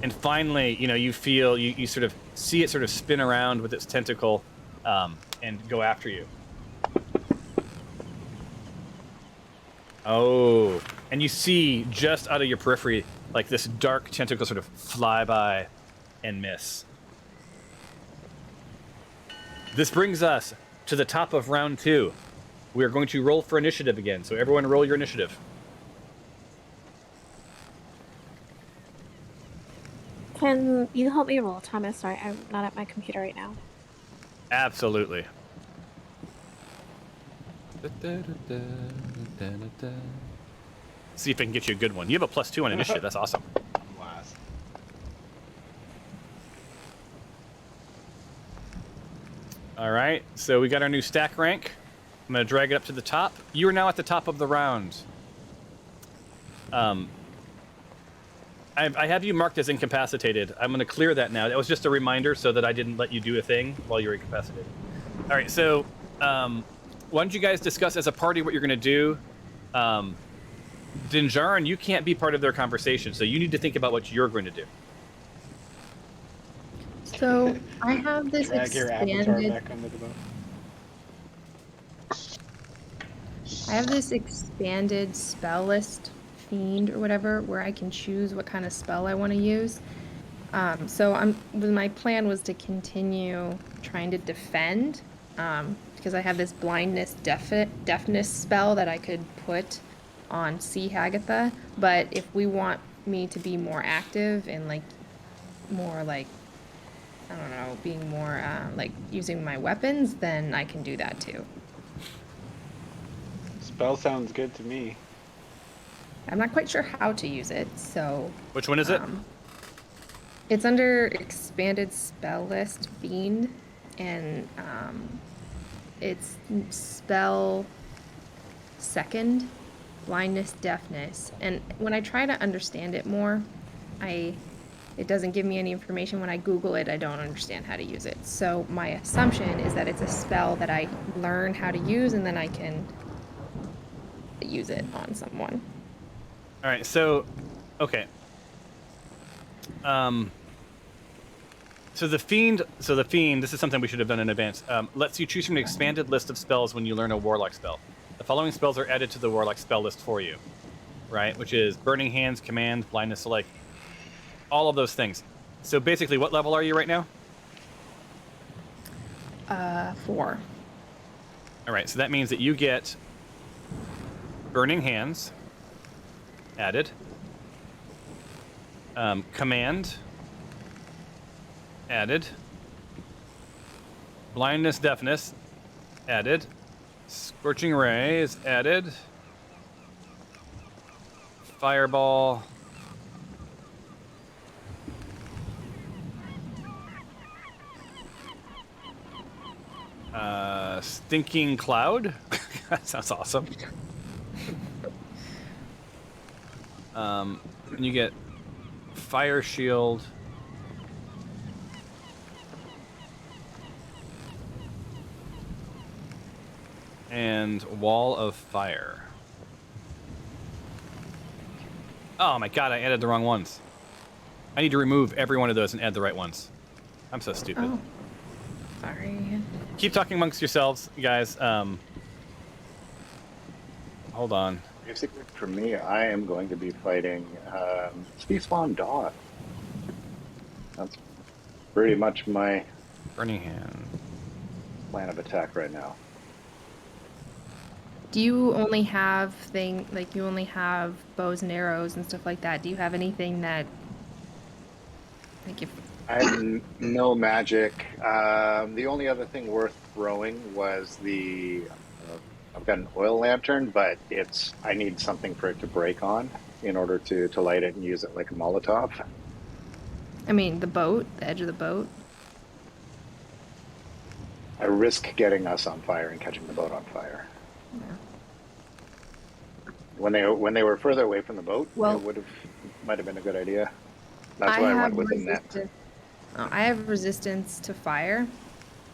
And finally, you feel, you sort of see it sort of spin around with its tentacle and go after you. Oh, and you see just out of your periphery, this dark tentacle sort of fly by and miss. This brings us to the top of round 2. We are going to roll for initiative again, so everyone roll your initiative. Can you help me roll, Thomas? Sorry, I'm not at my computer right now. Absolutely. See if I can get you a good one. You have a +2 on initiative. That's awesome. Blast. All right, so we got our new stack rank. I'm going to drag it up to the top. You are now at the top of the round. I have you marked as incapacitated. I'm going to clear that now. That was just a reminder so that I didn't let you do a thing while you were incapacitated. All right, so why don't you guys discuss as a party what you're going to do? Dinjarin, you can't be part of their conversation, so you need to think about what you're going to do. So I have this Drag your avatar expanded. back under the boat. I have this expanded spell list, fiend or whatever, where I can choose what kind of spell I want to use. So my plan was to continue trying to defend, because I have this blindness deafness spell that I could put on Sea Hagatha. But if we want me to be more active and more I don't know, being more using my weapons, then I can do that too. Spell sounds good to me. I'm not quite sure how to use it, so... Which one is it? It's under expanded spell list, fiend, and it's spell second, blindness, deafness. And when I try to understand it more, it doesn't give me any information. When I Google it, I don't understand how to use it. So my assumption is that it's a spell that I learn how to use, and then I can use it on someone. All right, so, okay. So the fiend, this is something we should have done in advance, lets you choose from an expanded list of spells when you learn a warlock spell. the following spells are added to the Warlock spell list for you, right? Which is Burning Hands, Command, Blindness, so like all of those things. So basically, what level are you right now? 4. All right, so that means that you get Burning Hands added, Command added, Blindness, Deafness added, Scorching Ray is added, Fireball, Stinking Cloud. That sounds awesome. And you get Fire Shield. And Wall of Fire. Oh my god, I added the wrong ones. I need to remove every one of those and add the right ones. I'm so stupid. Oh. Sorry. Keep talking amongst yourselves, you guys. Hold on. Basically, for me, I am going to be fighting Spawn Dawn. That's pretty much my Burning Hand. plan of attack right now. Do you only have you only have bows and arrows and stuff like that? Do you have anything that, like, if... I have no magic. The only other thing worth throwing was the... I've got an oil lantern, but I need something for it to break on in order to light it and use it like a Molotov. I mean, the edge of the boat. I risk getting us on fire and catching the boat on fire. Yeah. When they were further away from the boat, Well, it might have been a good idea. That's why I went with the net. I have resistance to fire,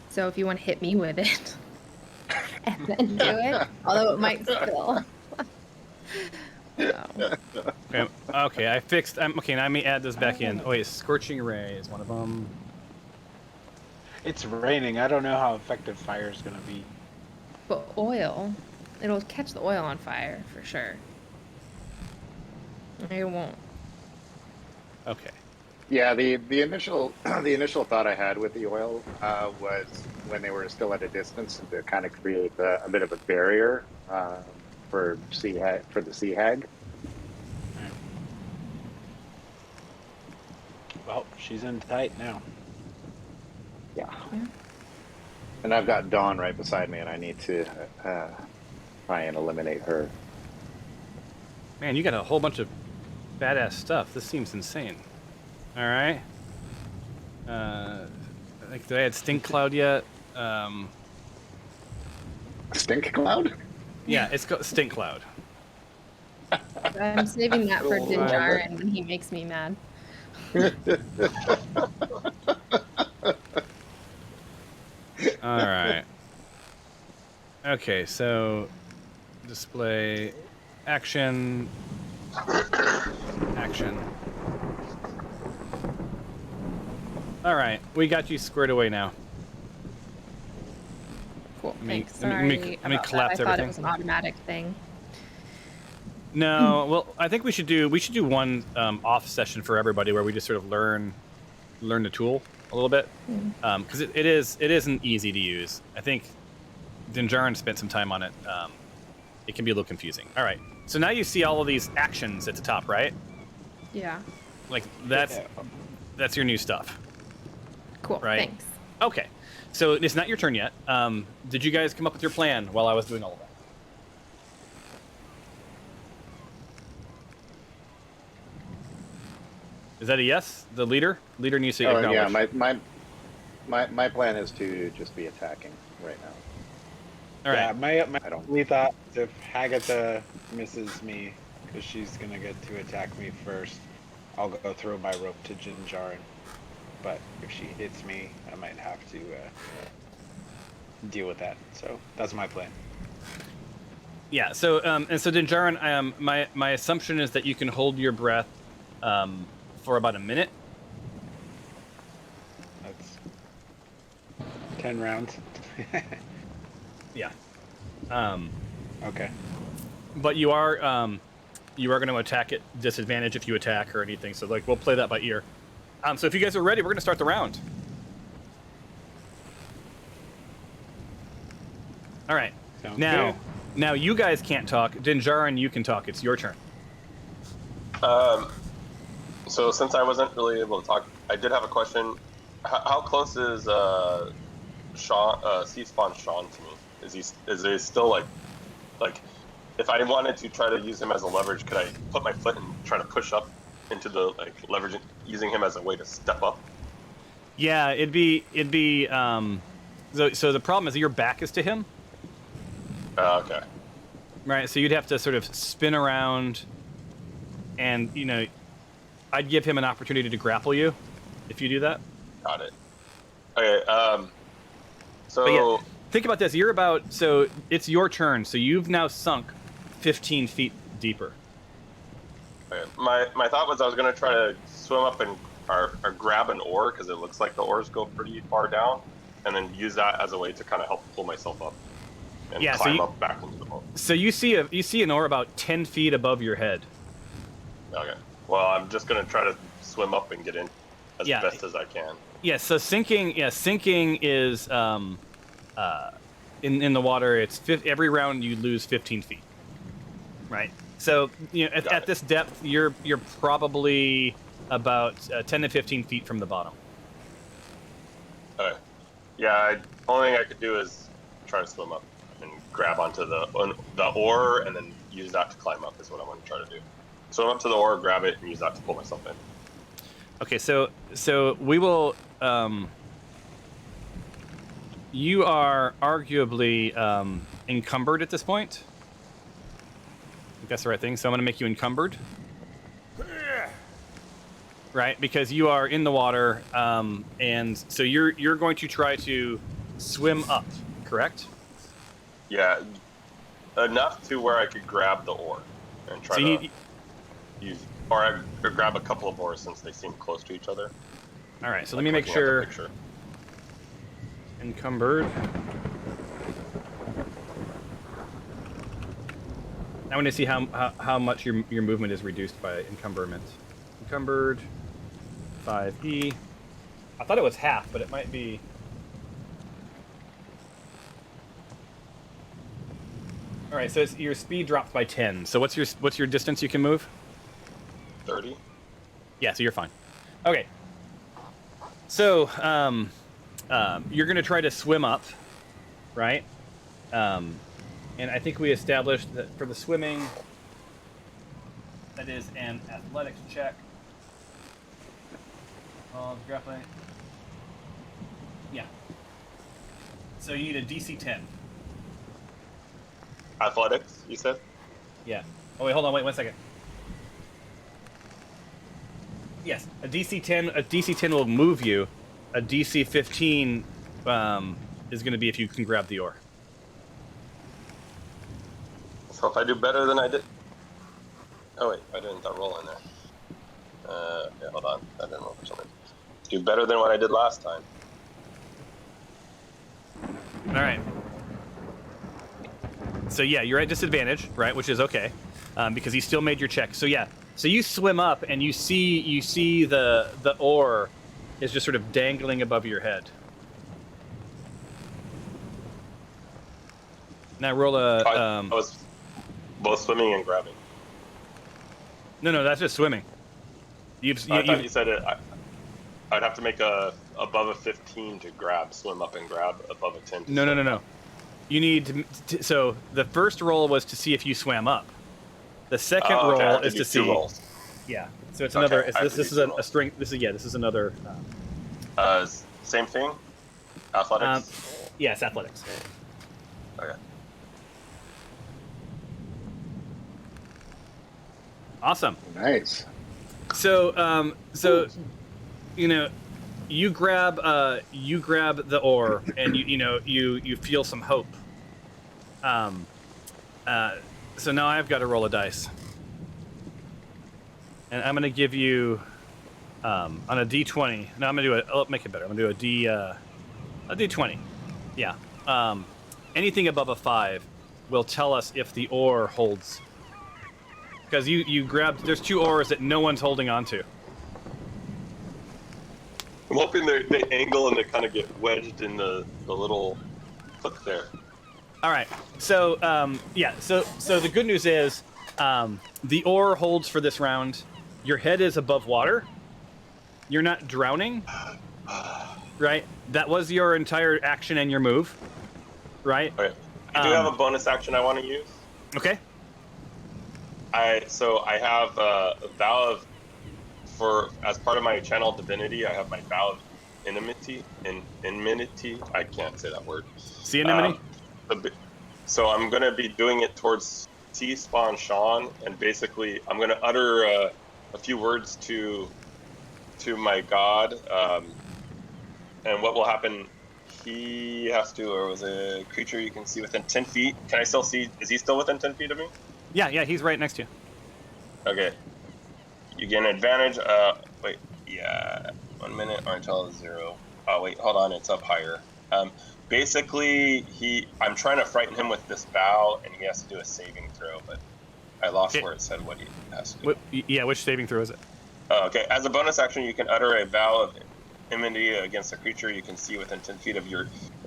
so if you want to hit me with it, and then do it, although it might spill. Okay, I fixed. Okay, now let me add this back in. Oh wait, Scorching Ray is one of them. It's raining. I don't know how effective fire is going to be. But oil, it'll catch the oil on fire for sure. It won't. Okay. Yeah, the initial thought I had with the oil was when they were still at a distance to kind of create a bit of a barrier for the sea hag. Well, she's in tight now. Yeah. And I've got Dawn right beside me, and I need to try and eliminate her. Man, you got a whole bunch of badass stuff. This seems insane. All right. Like, did I add Stink Cloud yet? Stink Cloud? Yeah, it's got Stink Cloud. I'm saving that for Dinjarin when he makes me mad. All right. Okay, so display action. All right, we got you squared away now. Cool. Let me Sorry about collapse that. I thought everything. it was an automatic thing. No, well, I think we should do one off session for everybody where we just sort of learn the tool a little bit, because it isn't easy to use. I think Dinjarin spent some time on it. It can be a little confusing. All right, so now you see all of these actions at the top, right? Yeah. Like that's your new stuff. Cool. Right? Thanks. Okay, so it's not your turn yet. Did you guys come up with your plan while I was doing all of that? Is that a yes? The leader needs to acknowledge. Yeah, my plan is to just be attacking right now. All right. Yeah, we thought if Hagatha misses me, because she's gonna get to attack me first, I'll go throw my rope to Jinjarin. But if she hits me, I might have to deal with that. So that's my plan. Yeah. So and so Dinjarin, my assumption is that you can hold your breath for about a minute. That's 10 rounds. Yeah. Okay. But you are going to attack at disadvantage if you attack or anything. So like we'll play that by ear. So if you guys are ready, we're going to start the round. All right. Sounds now, good. now you guys can't talk. Dinjarin, you can talk. It's your turn. So since I wasn't really able to talk, I did have a question. How close is Sean, Sea-Spawn Sean to me? Is he still like if I wanted to try to use him as a leverage, could I put my foot and try to push up into the leverage, using him as a way to step up? Yeah, it'd be so the problem is that your back is to him. Okay. Right, so you'd have to sort of spin around, and I'd give him an opportunity to grapple you, if you do that. Got it. Okay. So but yeah, think about this. So it's your turn. So you've now sunk 15 feet deeper. okay. My thought was I was going to try to swim up and or grab an oar, because it looks like the oars go pretty far down, and then use that as a way to kind of help pull myself up and climb up back into the boat. So you see an oar about 10 feet above your head. Okay. Well, I'm just going to try to swim up and get in as best as I can. Yeah, so sinking is in the water. It's every round you lose 15 feet, right? So at this depth, you're probably about 10 to 15 feet from the bottom. Okay. Yeah, only thing I could do is try to swim up and grab onto the oar, and then use that to climb up. Is what I want to try to do. Swim up to the oar, grab it, and use that to pull myself in. Okay, so we will. You are arguably encumbered at this point. I think that's the right thing. So I'm going to make you encumbered. Right, because you are in the water, and so you're going to try to swim up, correct? Yeah, enough to where I could grab the oar and try to use, or I could grab a couple of oars since they seem close to each other. All right, so let me make sure. Encumbered. I want to see how much your movement is reduced by encumberment. Encumbered. 5E. I thought it was half, but it might be. All right, so your speed drops by 10. So what's your distance you can move? 30. Yeah, so you're fine. Okay. So you're going to try to swim up, right? And I think we established that for the swimming, that is an athletics check. Grappling. Yeah. So you need a DC 10. Athletics, you said? Yeah. Oh wait, hold on. Wait 1 second. Yes, a DC 10. A DC 10 will move you. A DC 15 is going to be if you can grab the oar. So if I do better than I did. Oh wait, I didn't roll in there. Okay, hold on. I didn't roll for something. Do better than what I did last time. All right. So yeah, you're at disadvantage, right? Which is okay, because you still made your check. So yeah, so you swim up and you see the oar is just sort of dangling above your head. Now roll a. I was both swimming and grabbing. No, that's just swimming. I thought you said it. I'd have to make above a 15 to swim up and grab, above a 10 to No. You need to, so the first roll was to see if you swam up. The second roll is to see. Rolls. Yeah. So it's another. This is a string. This is another. Same thing. Athletics. Yes, athletics. Okay. Awesome. Nice. So you grab the oar and you feel some hope. So now I've got to roll a dice, and I'm gonna give you on a D20. No, I'm gonna do it. I'll make it better. I'm gonna do a D20. Yeah. Anything above a 5 will tell us if the ore holds. Because you grabbed... There's 2 ores that no one's holding on to. I'm hoping they angle and they kind of get wedged in the little hook there. All right. So, So the good news is the ore holds for this round. Your head is above water. You're not drowning. Right? That was your entire action and your move. Right? Okay. I do have a bonus action I want to use. Okay. I have a vow of, as part of my channel divinity, I have my vow of enmity. I can't say that word. See enmity? So I'm going to be doing it towards T-Spawn Sean, and basically I'm going to utter a few words to my god, and what will happen, he has to, or was a creature you can see within 10 feet. Can I still see, is he still within 10 feet of me? Yeah, he's right next to you. Okay. You gain advantage, wait, yeah, 1 minute until 0. Oh wait, hold on, it's up higher. Basically, I'm trying to frighten him with this bow, and he has to do a saving throw, but I lost where it said what he has to do. Which saving throw is it? Okay, as a bonus action, you can utter a vow of enmity against a creature you can see within 10 feet of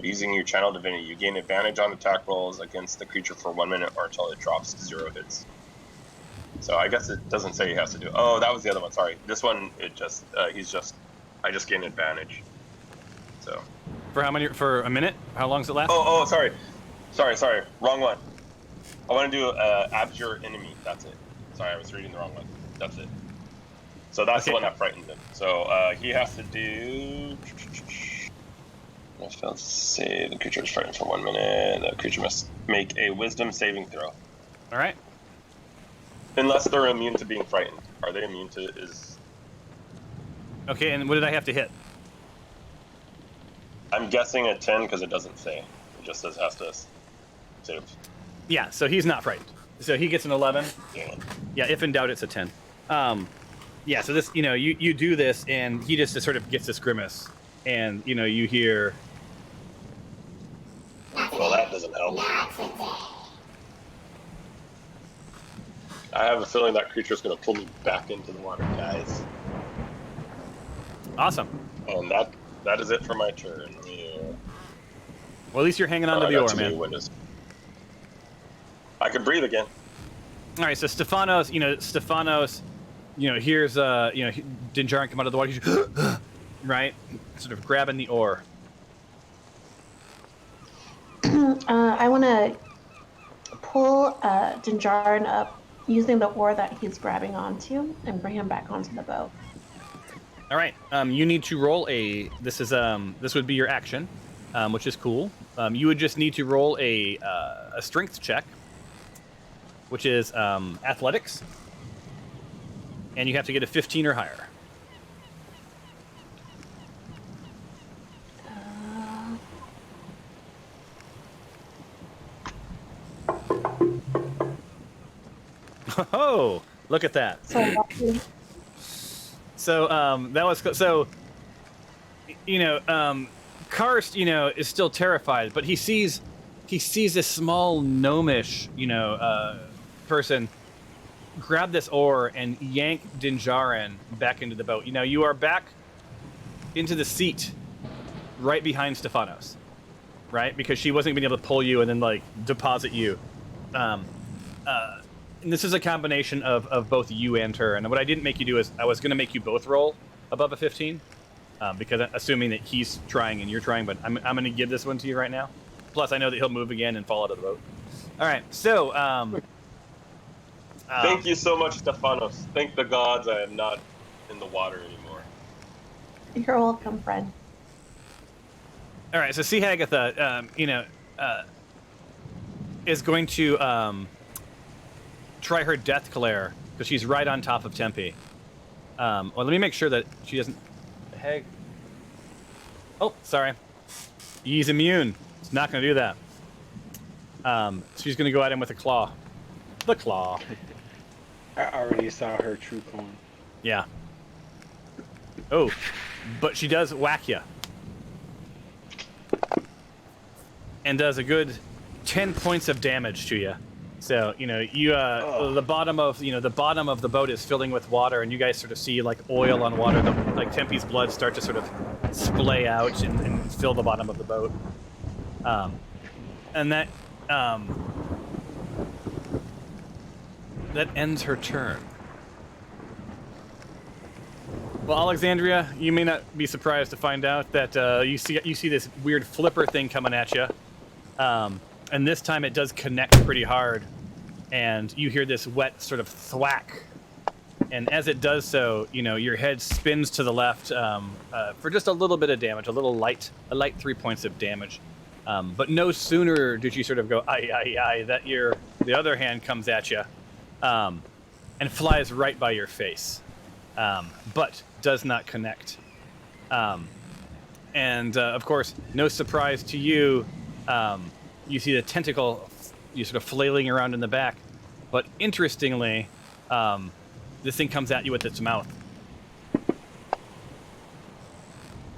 using your channel divinity. You gain advantage on attack rolls against the creature for 1 minute or until it drops to 0 hits. So I guess it doesn't say he has to do. Oh, that was the other one. Sorry, this one I just gain advantage. So. For how many? For a minute? How long does it last? Oh, sorry, wrong one. I want to do abjure enemy. That's it. Sorry, I was reading the wrong one. That's it. So that's the one that frightens him. So he has to do. I failed to say the creature is frightened for 1 minute. The creature must make a wisdom saving throw. All right. Unless they're immune to being frightened. Are they immune to Okay, and what did I have to hit? I'm guessing a 10 because it doesn't say. It just says has to save. Yeah, so he's not frightened. So he gets an 11. Yeah, if in doubt, it's a 10. Yeah, so this, you do this, and he just sort of gets this grimace, and, you hear... Well, that doesn't help. I have a feeling that creature's going to pull me back into the water, guys. Awesome. And that is it for my turn. Yeah. Well, at least you're hanging on to the ore, man. Windows. I can breathe again. All right, so Stephanos, here's Dinjarin come out of the water, he's right, sort of grabbing the ore. I want to pull Dinjarin up using the ore that he's grabbing onto and bring him back onto the boat. All right, you need to roll this would be your action, which is cool. You would just need to roll a strength check, which is athletics, and you have to get a 15 or higher. Oh, look at that. So that was so. Karst, is still terrified, but he sees this small gnomish, person grab this ore and yank Dinjarin back into the boat. You are back into the seat right behind Stephanos, right? Because she wasn't going to be able to pull you and then deposit you. And this is a combination of both you and her. And what I didn't make you do is I was going to make you both roll above a 15, because assuming that he's trying and you're trying, but I'm going to give this one to you right now. Plus, I know that he'll move again and fall out of the boat. All right, so... thank you so much, Stephanos. Thank the gods I am not in the water anymore. You're welcome, friend. All right, so C. Hagatha, is going to try her Death Glare, because she's right on top of Tempe. Well, let me make sure that she doesn't... Hey. Oh, sorry. He's immune. It's not going to do that. She's going to go at him with a claw. The claw. I already saw her true form. Yeah. Oh, but she does whack you. And does a good 10 points of damage to you. So the bottom of the boat is filling with water, and you guys sort of see like oil on water, like Tempe's blood start to sort of splay out and fill the bottom of the boat. And that ends her turn. Well, Alexandria, you may not be surprised to find out that you see this weird flipper thing coming at you, and this time it does connect pretty hard, and you hear this wet sort of thwack. And as it does so, your head spins to the left for just a little bit of damage, a light 3 points of damage. But no sooner did you sort of go aye, that the other hand comes at you, and flies right by your face, but does not connect. And of course, no surprise to you, you see the tentacle, you sort of flailing around in the back. But interestingly, this thing comes at you with its mouth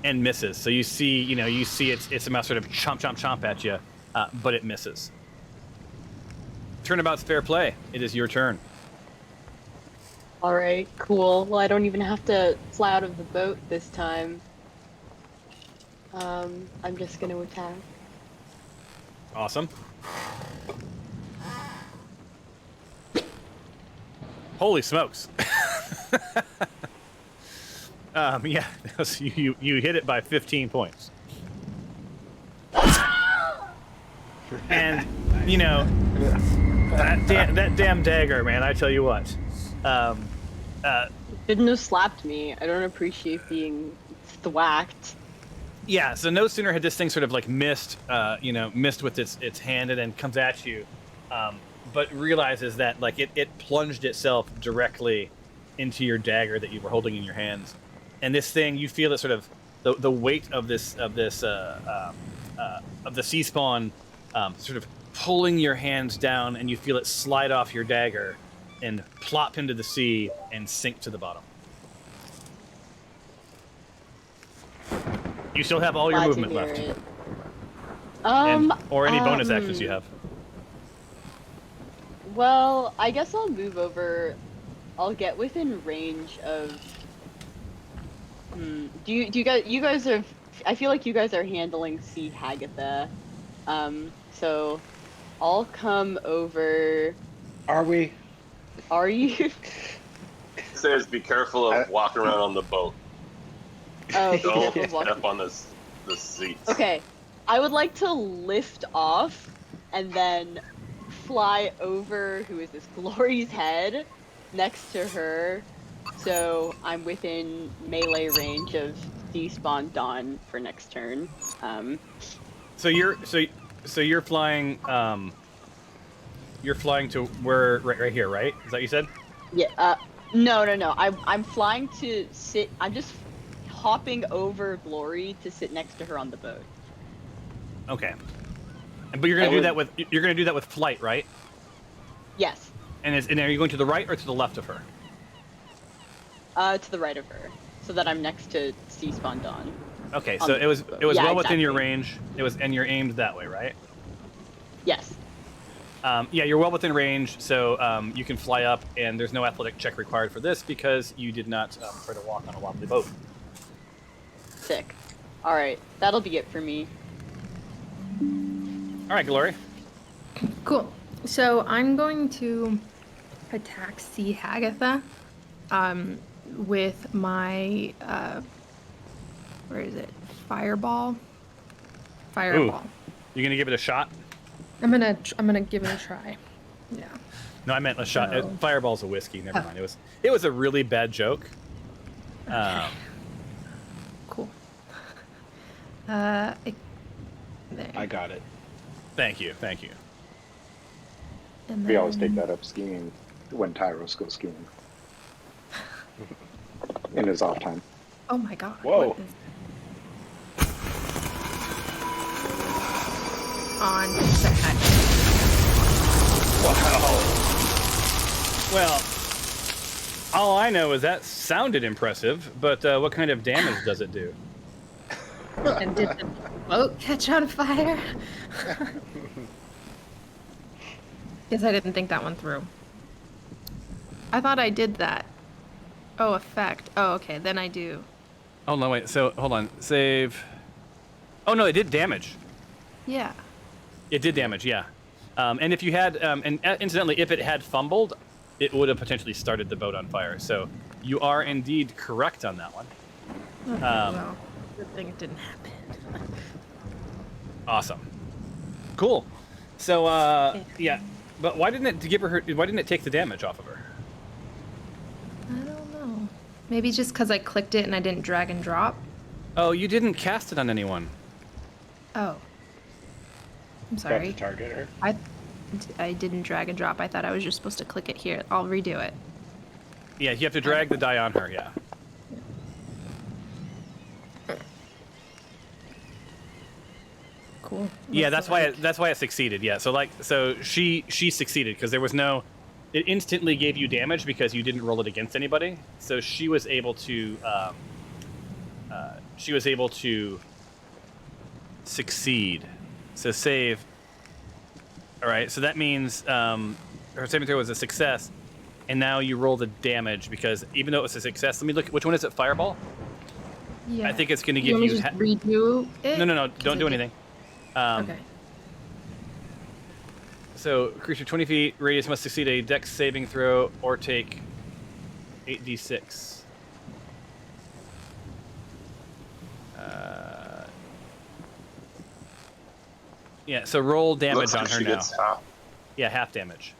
and misses. So you see its mouth sort of chomp at you, but it misses. Turnabout's fair play. It is your turn. All right, cool. Well, I don't even have to fly out of the boat this time. I'm just gonna attack. Awesome. Holy smokes. Yeah, so you hit it by 15 points. And, that damn dagger, man, I tell you what. Shouldn't have slapped me. I don't appreciate being thwacked. Yeah, so no sooner had this thing sort of like missed with its hand and then comes at you, but realizes that like it plunged itself directly into your dagger that you were holding in your hands. And this thing, you feel it sort of the weight of the sea spawn sort of pulling your hands down, and you feel it slide off your dagger and plop into the sea and sink to the bottom. You still have all your movement left. Or any bonus actions you have. Well, I guess I'll move over. I'll get within range of. Do you guys are? I feel like you guys are handling Sea Hagatha. So I'll come over. Are we? Are you? It says be careful of walking around on the boat. Oh, Don't step on the seats. Okay, I would like to lift off and then fly over. Who is this? Glory's head next to her, so I'm within melee range of Despawn Dawn for next turn. So you're flying. You're flying to where? Right here, right? Is that what you said? Yeah. No. I'm flying to sit. I'm just hopping over Glory to sit next to her on the boat. Okay. But you're gonna do that with flight, right? Yes. And are you going to the right or to the left of her? To the right of her, so that I'm next to Sea Spawn Dawn. Okay, so it was well within your exactly. range. And you're aimed that way, right? Yes. Yeah, you're well within range, so you can fly up, and there's no athletic check required for this because you did not try to walk on a wobbly boat. Sick. All right, that'll be it for me. All right, Glory. Cool. So I'm going to attack Sea Hagatha with my where is it? Fireball. Ooh. You gonna give it a shot? I'm gonna give it a try. Yeah. No, I meant a shot. So... Fireball's a whiskey. Never mind. It was a really bad joke. Okay. Cool. There. I got it. Thank you. And We always take then- that up skiing when Tyros goes skiing. In his off time. Oh my god. Whoa. What is... On set. Wow. Well, all I know is that sounded impressive, but what kind of damage does it do? And did the boat catch on fire? Guess I didn't think that one through. I thought I did that. Oh, effect. Oh, okay. Then I do. Oh no, wait. So hold on. Save. Oh no, it did damage. Yeah. It did damage. Yeah. And if you had, and incidentally, if it had fumbled, it would have potentially started the boat on fire. So you are indeed correct on that one. Okay, well, good thing it didn't happen. Awesome. Cool. So yeah, but why didn't it give her? Why didn't it take the damage off of her? I don't know. Maybe just because I clicked it and I didn't drag and drop. Oh, you didn't cast it on anyone. Oh. I'm Got sorry. to target her. I didn't drag and drop. I thought I was just supposed to click it here. I'll redo it. Yeah, you have to drag the die on her. Yeah. Cool. Yeah, Looks that's why it succeeded. Yeah, so she succeeded because there was no. It instantly gave you damage because you didn't roll it against anybody. So she was able to. Succeed. So save. All right. So that means her saving throw was a success, and now you roll the damage because even though it was a success, let me look. Which one is it? Fireball. Yeah. I think it's going to You give want me you. to just redo it? No. Don't do anything. Okay. So, creature 20 feet radius must succeed a dex saving throw or take 8d6. Yeah, so roll damage Looks on like her she now. gets half. Yeah, half damage.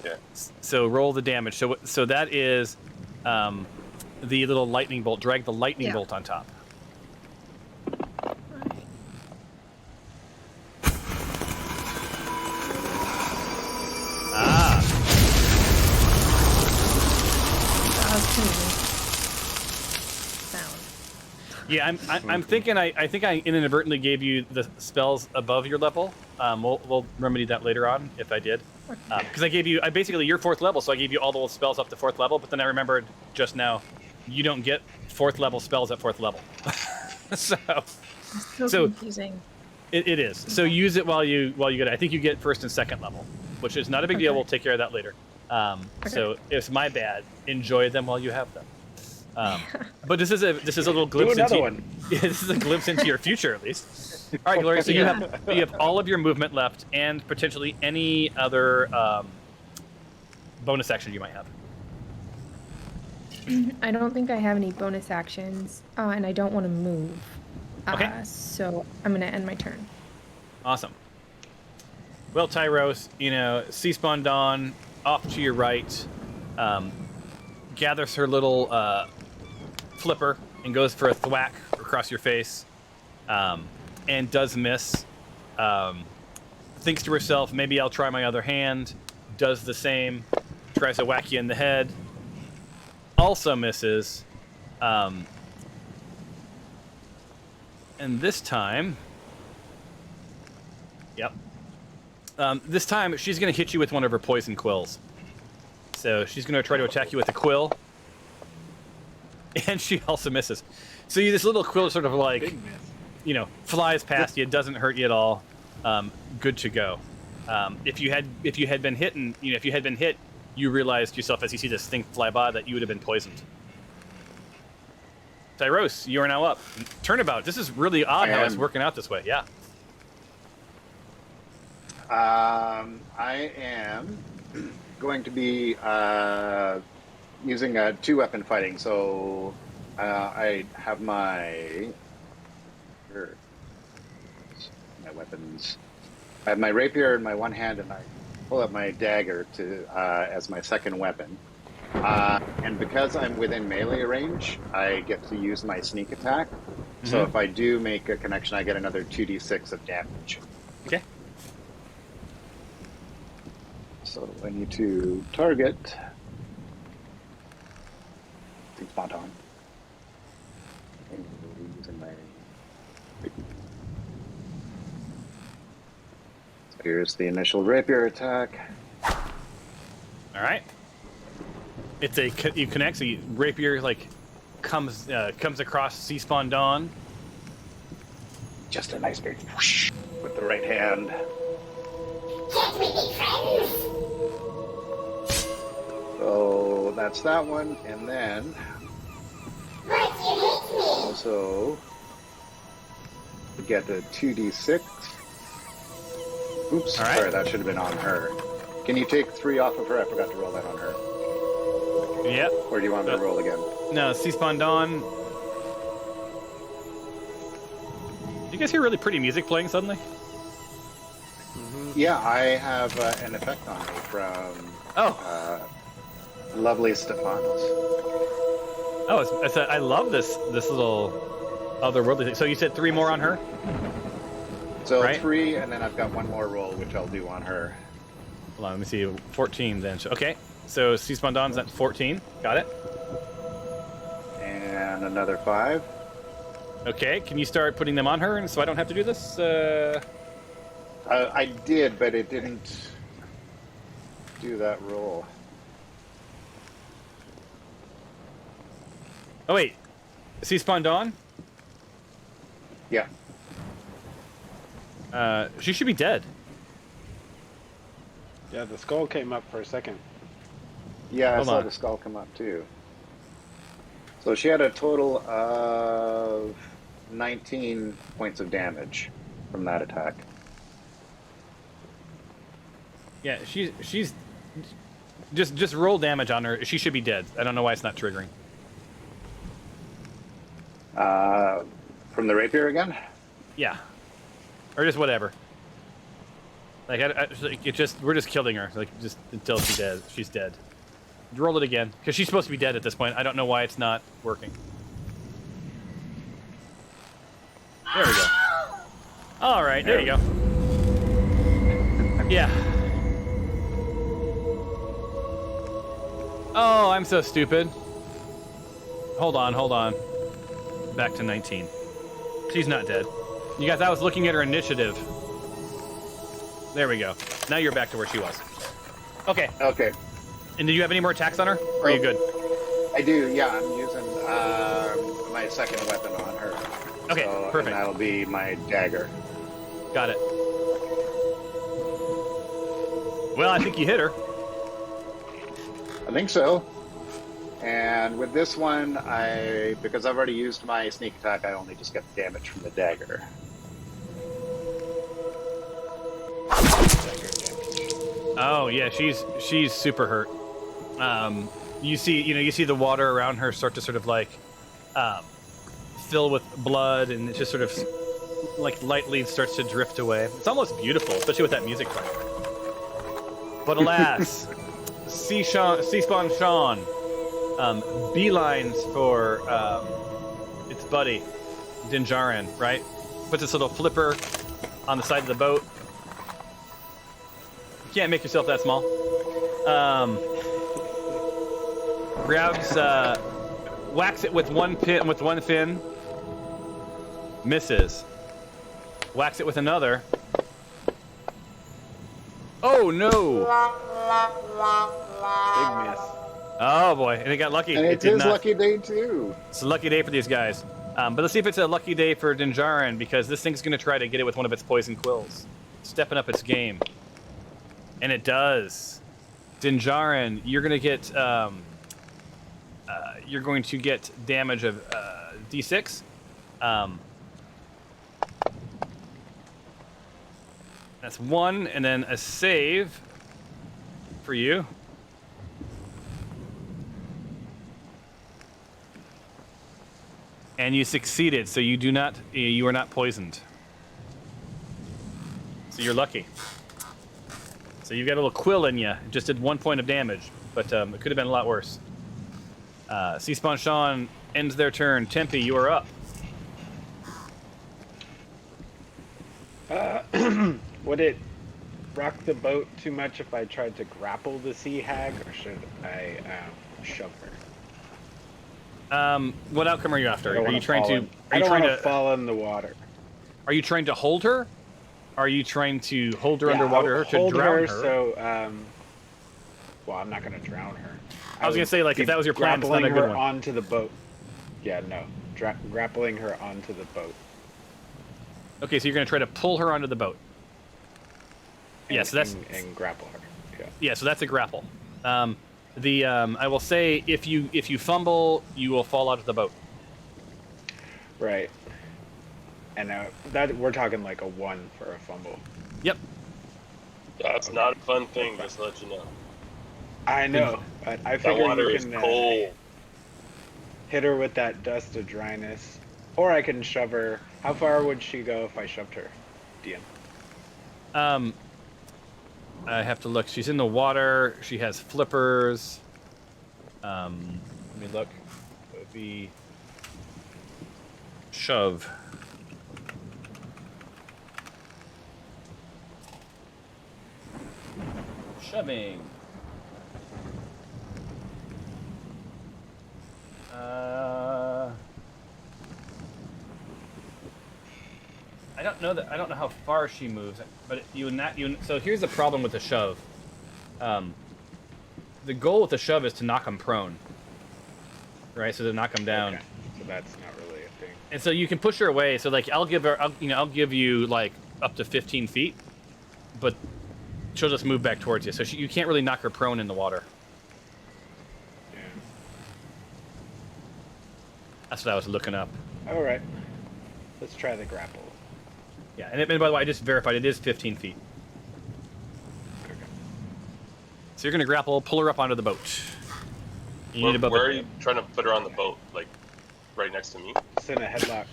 Yeah. So roll the damage. So that is the little lightning bolt. Drag the lightning bolt on top. Yeah, I'm thinking I think I inadvertently gave you the spells above your level. We'll remedy that later on if I did, because I basically you're 4th level, so I gave you all the spells up to 4th level. But then I remembered just now, you don't get 4th level spells at 4th level. so confusing. It is. So use it while you get it. I think you get 1st and 2nd level, which is not a big deal. We'll take care of that later. So it's my bad. Enjoy them while you have them. But this is a little glimpse this is a glimpse into your future, at least. All right, Gloria. So you have all of your movement left, and potentially any other bonus action you might have. I don't think I have any bonus actions, and I don't want to move. Okay. So I'm gonna end my turn. Awesome. Well, Tyros, Sea Spawn Dawn off to your right, gathers her little flipper and goes for a thwack across your face, and does miss. Thinks to herself, maybe I'll try my other hand. Does the same. Tries to whack you in the head. Also misses. And this time... Yep. This time, she's going to hit you with one of her poison quills. So she's going to try to attack you with a quill. And she also misses. So this little quill sort of like, flies past you. Doesn't hurt you at all. Good to go. If you had been hit, you realized yourself as you see this thing fly by that you would have been poisoned. Tyros, you are now up. Turnabout. This is really odd how it's working out this way. Yeah. I am going to be using a 2-weapon fighting. So I have my weapons. I have my rapier in my one hand, and I pull up my dagger as my second weapon. And because I'm within melee range, I get to use my sneak attack. Mm-hmm. So if I do make a connection, I get another 2d6 of damage. Okay. So I need to target. Spot on. Using my... So here's the initial rapier attack. All right. You connect. So rapier comes across Sea Spawn Dawn. Just a nice big whoosh with the right hand. So that's that one, and then also get the 2d6. Oops, All right. sorry, that should have been on her. Can you take 3 off of her? I forgot to roll that on her. Yep. Or do you want me to roll again? No, C-Spawn Dawn. You guys hear really pretty music playing suddenly? Yeah, I have an effect on me from Lovely Stefanos. Oh, I love this little otherworldly thing. So you said 3 more on her? So right? 3, and then I've got 1 more roll, which I'll do on her. Hold on, let me see. 14 then. Okay, so C-Spawn Dawn's at 14. Got it. And another 5. Okay, can you start putting them on her so I don't have to do this? I did, but it didn't do that roll. Oh, wait. C-Spawn Dawn? Yeah. She should be dead. Yeah, the skull came up for a second. Yeah, I Hold saw on. the skull come up too. So she had a total of 19 points of damage from that attack. Yeah, she's just roll damage on her. She should be dead. I don't know why it's not triggering. From the rapier again? Yeah, or just whatever. Like we're just killing her. Like just until she's dead. Roll it again because she's supposed to be dead at this point. I don't know why it's not working. There we go. All right, there you go. Yeah. Oh, I'm so stupid. Hold on. Back to 19. She's not dead. You guys, I was looking at her initiative. There we go. Now you're back to where she was. Okay. Okay. And did you have any more attacks on her? Or are you good? I do, yeah. I'm using my second weapon on her. Okay, so, perfect. And that'll be my dagger. Got it. Well, I think you hit her. I think so. And with this one, because I've already used my sneak attack, I only just get the damage from the dagger. Oh yeah, she's super hurt. You see the water around her start to sort of like fill with blood, and it just sort of like lightly starts to drift away. It's almost beautiful, especially with that music playing. But alas, C-Spawn Sean beelines for its buddy Dinjarin, right? Puts this little flipper on the side of the boat. You can't make yourself that small. Grabs, whacks it with one fin, misses. Whacks it with another. Oh no! Big miss. Oh boy, and it got lucky. And it's his lucky day too. It's a lucky day for these guys. But let's see if it's a lucky day for Dinjarin, because this thing's going to try to get it with one of its poison quills. Stepping up its game. And it does. Dinjarin, you're going to get damage of D6. That's 1, and then a save for you. And you succeeded, so you are not poisoned. So you're lucky. So you've got a little quill in you. It just did 1 point of damage, but it could have been a lot worse. C-Spawn Sean ends their turn. Tempe, you are up. Would it rock the boat too much if I tried to grapple the sea hag, or should I shove her? What outcome are you after? I don't want to fall in the water. Are you trying to hold her? Are you trying to hold her Yeah, underwater I'll to hold drown her? So, well, I'm not going to drown her. I was going to say, like, if that was your plan, it's not a good grappling one. her onto the boat. Yeah, no. Grappling her onto the boat. Okay, so you're going to try to pull her onto the boat. Yeah, so that's and grapple her. Yeah. Yeah, so that's a grapple. I will say if you fumble, you will fall out of the boat. Right. And that we're talking like a 1 for a fumble. Yep. That's not a fun thing, just to let you know. I know, but I That figure water you is can cold. hit her with that dust of dryness, or I can shove her. How far would she go if I shoved her, DM? I have to look. She's in the water. She has flippers. Let me look. It would be shove. Shoving. I don't know how far she moves, but so here's the problem with the shove. The goal with the shove is to knock him prone, right? So to knock him down. Okay. So that's not really a thing. And so you can push her away. So like I'll give you like up to 15 feet, but she'll just move back towards you. So you can't really knock her prone in the water. Yeah. That's what I was looking up. All right. Let's try the grapple. Yeah, and by the way, I just verified it is 15 feet. Okay. So you're gonna grapple, pull her up onto the boat. Where are you trying to put her on the boat? Like, right next to me? It's in a headlock.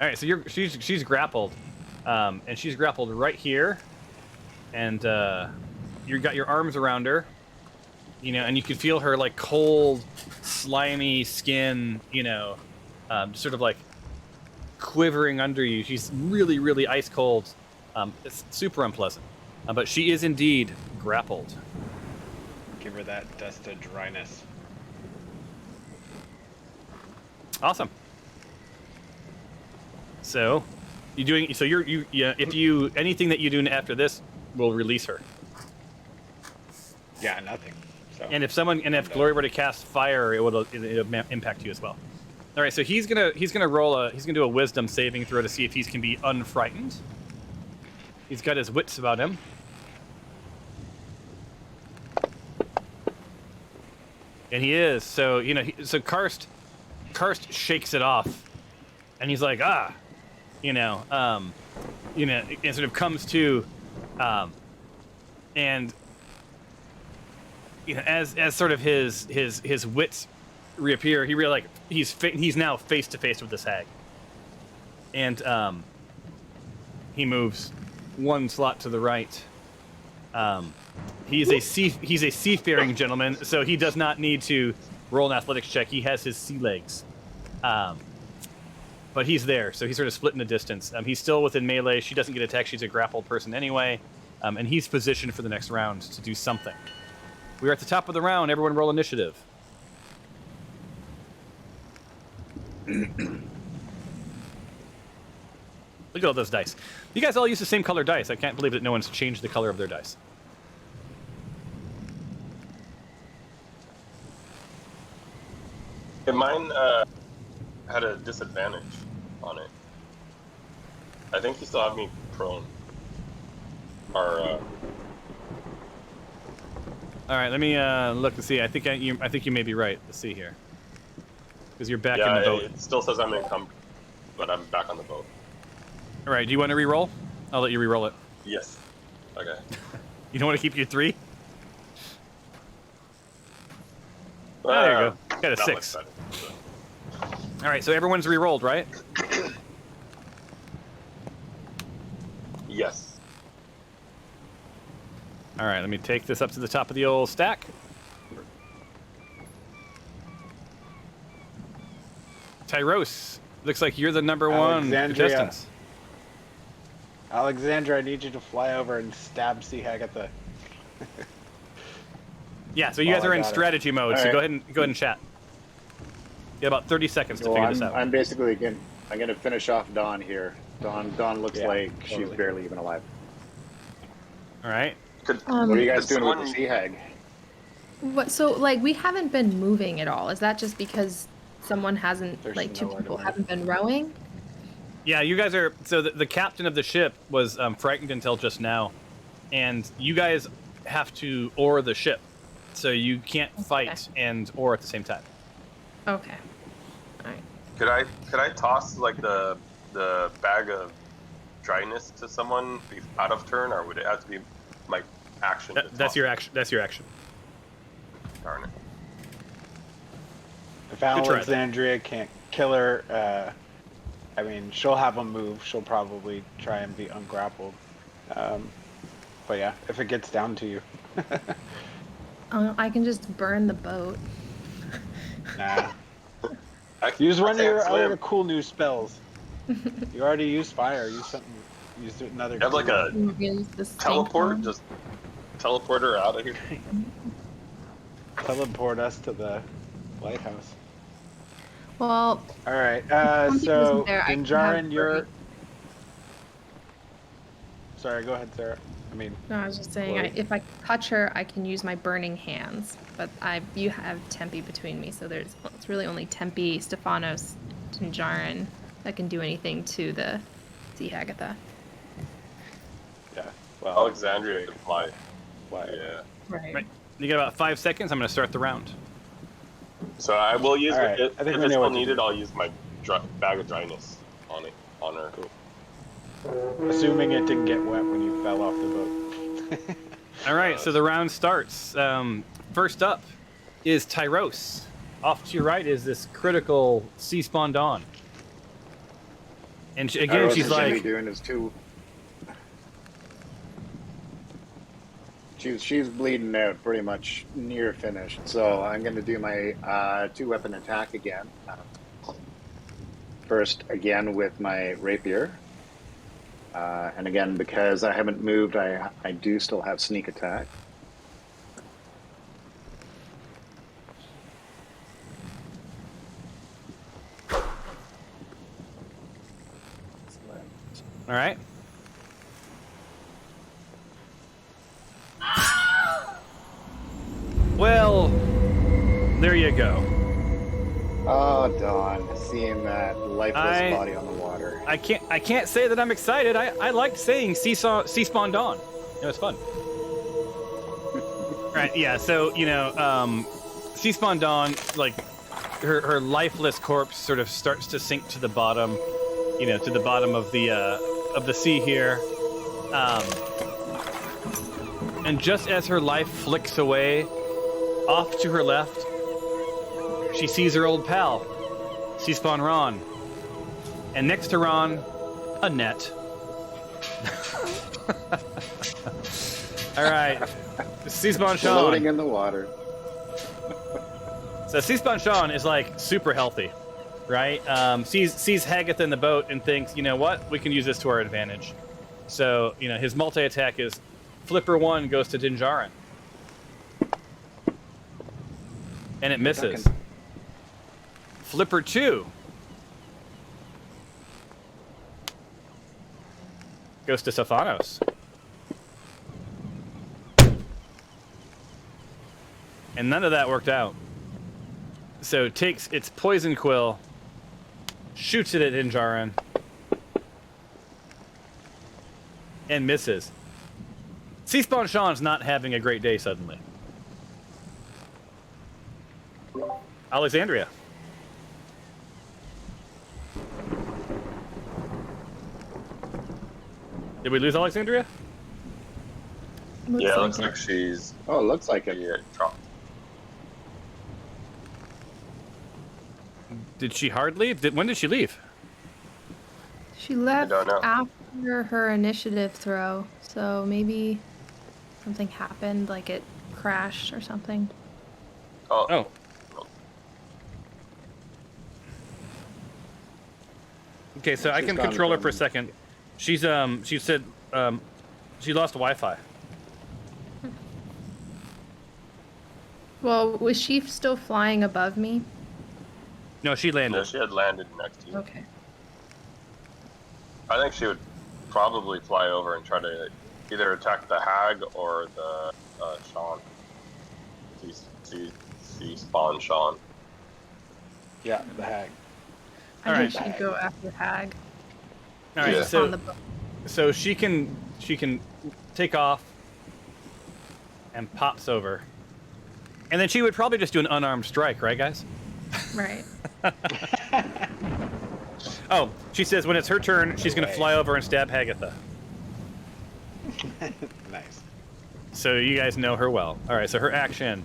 All right, so she's grappled, and she's grappled right here, and you got your arms around her, and you can feel her like cold, slimy skin, sort of like quivering under you. She's really, really ice cold. It's super unpleasant, but she is indeed grappled. Give her that dust of dryness. Awesome. So, anything that you do after this will release her. Yeah, nothing. So. And if Glory were to cast fire, it'll impact you as well. All right, so he's gonna do a wisdom saving throw to see if he can be unfrightened. He's got his wits about him. And he is. So so Karst shakes it off, and he's like, and sort of comes to, and as sort of his wits reappear, he really he's now face to face with this hag, and he moves one slot to the right. He's a seafaring gentleman, so he does not need to roll an athletics check. He has his sea legs, but he's there, so he's sort of split in the distance. He's still within melee. She doesn't get attacked. She's a grappled person anyway, and he's positioned for the next round to do something. We are at the top of the round. Everyone roll initiative. Look at all those dice. You guys all use the same color dice. I can't believe that no one's changed the color of their dice. Yeah, mine had a disadvantage on it. I think you still have me prone. Or all right, let me look to see. I think you may be right. Let's see here, because you're back in the boat. It still says I'm encumbered, but I'm back on the boat. All right, do you want to re-roll? I'll let you re-roll it. Yes. Okay. You don't want to keep your 3? There you go. Got a 6. Better, so. All right, so everyone's re-rolled, right? Yes. All right, let me take this up to the top of the old stack. Tyros, looks like you're the number one contestant. Alexandra, I need you to fly over and stab Sea Hagatha. Yeah, so you guys are in strategy mode, so go ahead and chat. You have about 30 seconds to figure this out. I'm basically I'm gonna finish off Dawn here. Dawn looks like she's barely even alive. All right. What are you guys doing with the sea hag? So we haven't been moving at all. Is that just because someone hasn't, There's two nowhere to people move. haven't been rowing? Yeah, you guys are. So the captain of the ship was frightened until just now, and you guys have to oar the ship, so you can't fight and oar at the same time. Okay. All right. Could I toss like the bag of dryness to someone out of turn, or would it have to be my action? That's your action. That's your action. Darn it. If Alexandria can't kill her, I mean, she'll have a move. She'll probably try and be ungrappled. But yeah, if it gets down to you. I can just burn the boat. Nah. Use one of your other cool new spells. You already used fire. Use something. Use another. You have like a teleport. Just teleport her out of here. Teleport us to the lighthouse. Well. All right. So Dinjarin, you're. Sorry. Go ahead, Sarah. I mean. No, I was just saying, if I touch her, I can use my burning hands. But you have Tempe between me, so it's really only Tempe, Stephanos, Dinjarin that can do anything to the Sea Agatha. Yeah. Well, Alexandria can fly. Yeah. Right. You got about 5 seconds. I'm going to start the round. So I will use right. if I think it's still needed. I'll use my bag of dryness on her. Cool. Assuming it didn't get wet when you fell off the boat. All right, so the round starts. First up is Tyros. Off to your right is this critical sea spawn Dawn. And again, she's like doing is too. She's bleeding out, pretty much near finished. So I'm going to do my 2-weapon attack again. First, again with my rapier. And again, because I haven't moved, I do still have sneak attack. All right. Well, there you go. Oh, Dawn, seeing that lifeless body on the water. I can't say that I'm excited. I liked saying sea spawn Dawn. It was fun. Right, yeah, so, sea spawn Dawn, like, her lifeless corpse sort of starts to sink to the bottom, to the bottom of the sea here. And just as her life flicks away, off to her left, she sees her old pal, sea spawn Ron. And next to Ron, a net. All right, sea spawn Sean. Floating in the water. So sea spawn Sean is like super healthy, right? Sees Hagatha in the boat and thinks, you know what, we can use this to our advantage. So his multi attack is Flipper 1 goes to Dinjarin, and it misses. Flipper 2 goes to Stephanos. And none of that worked out. So it takes its poison quill, shoots it at Dinjarin, and misses. Sea spawn Sean's not having a great day suddenly. Alexandria. Did we lose Alexandria? Yeah, it looks like she's. Oh, it looks like it. Yeah, dropped. Did she hard leave? When did she leave? She left I don't know. after her initiative throw, so maybe something happened, like it crashed or something. Oh. Okay, so I can control her for a second. She said she lost Wi-Fi. Well, was she still flying above me? No, she landed. No, she had landed next to you. Okay. I think she would probably fly over and try to either attack the hag or the Sean. See spawn Sean. Yeah, the hag. I think she'd go after Hag. All right, Yeah. so on the book. so she can take off and pops over, and then she would probably just do an unarmed strike, right, guys? Right. Oh, she says when it's her turn, she's going to way. fly over and stab Hagatha. Nice. So you guys know her well. All right, so her action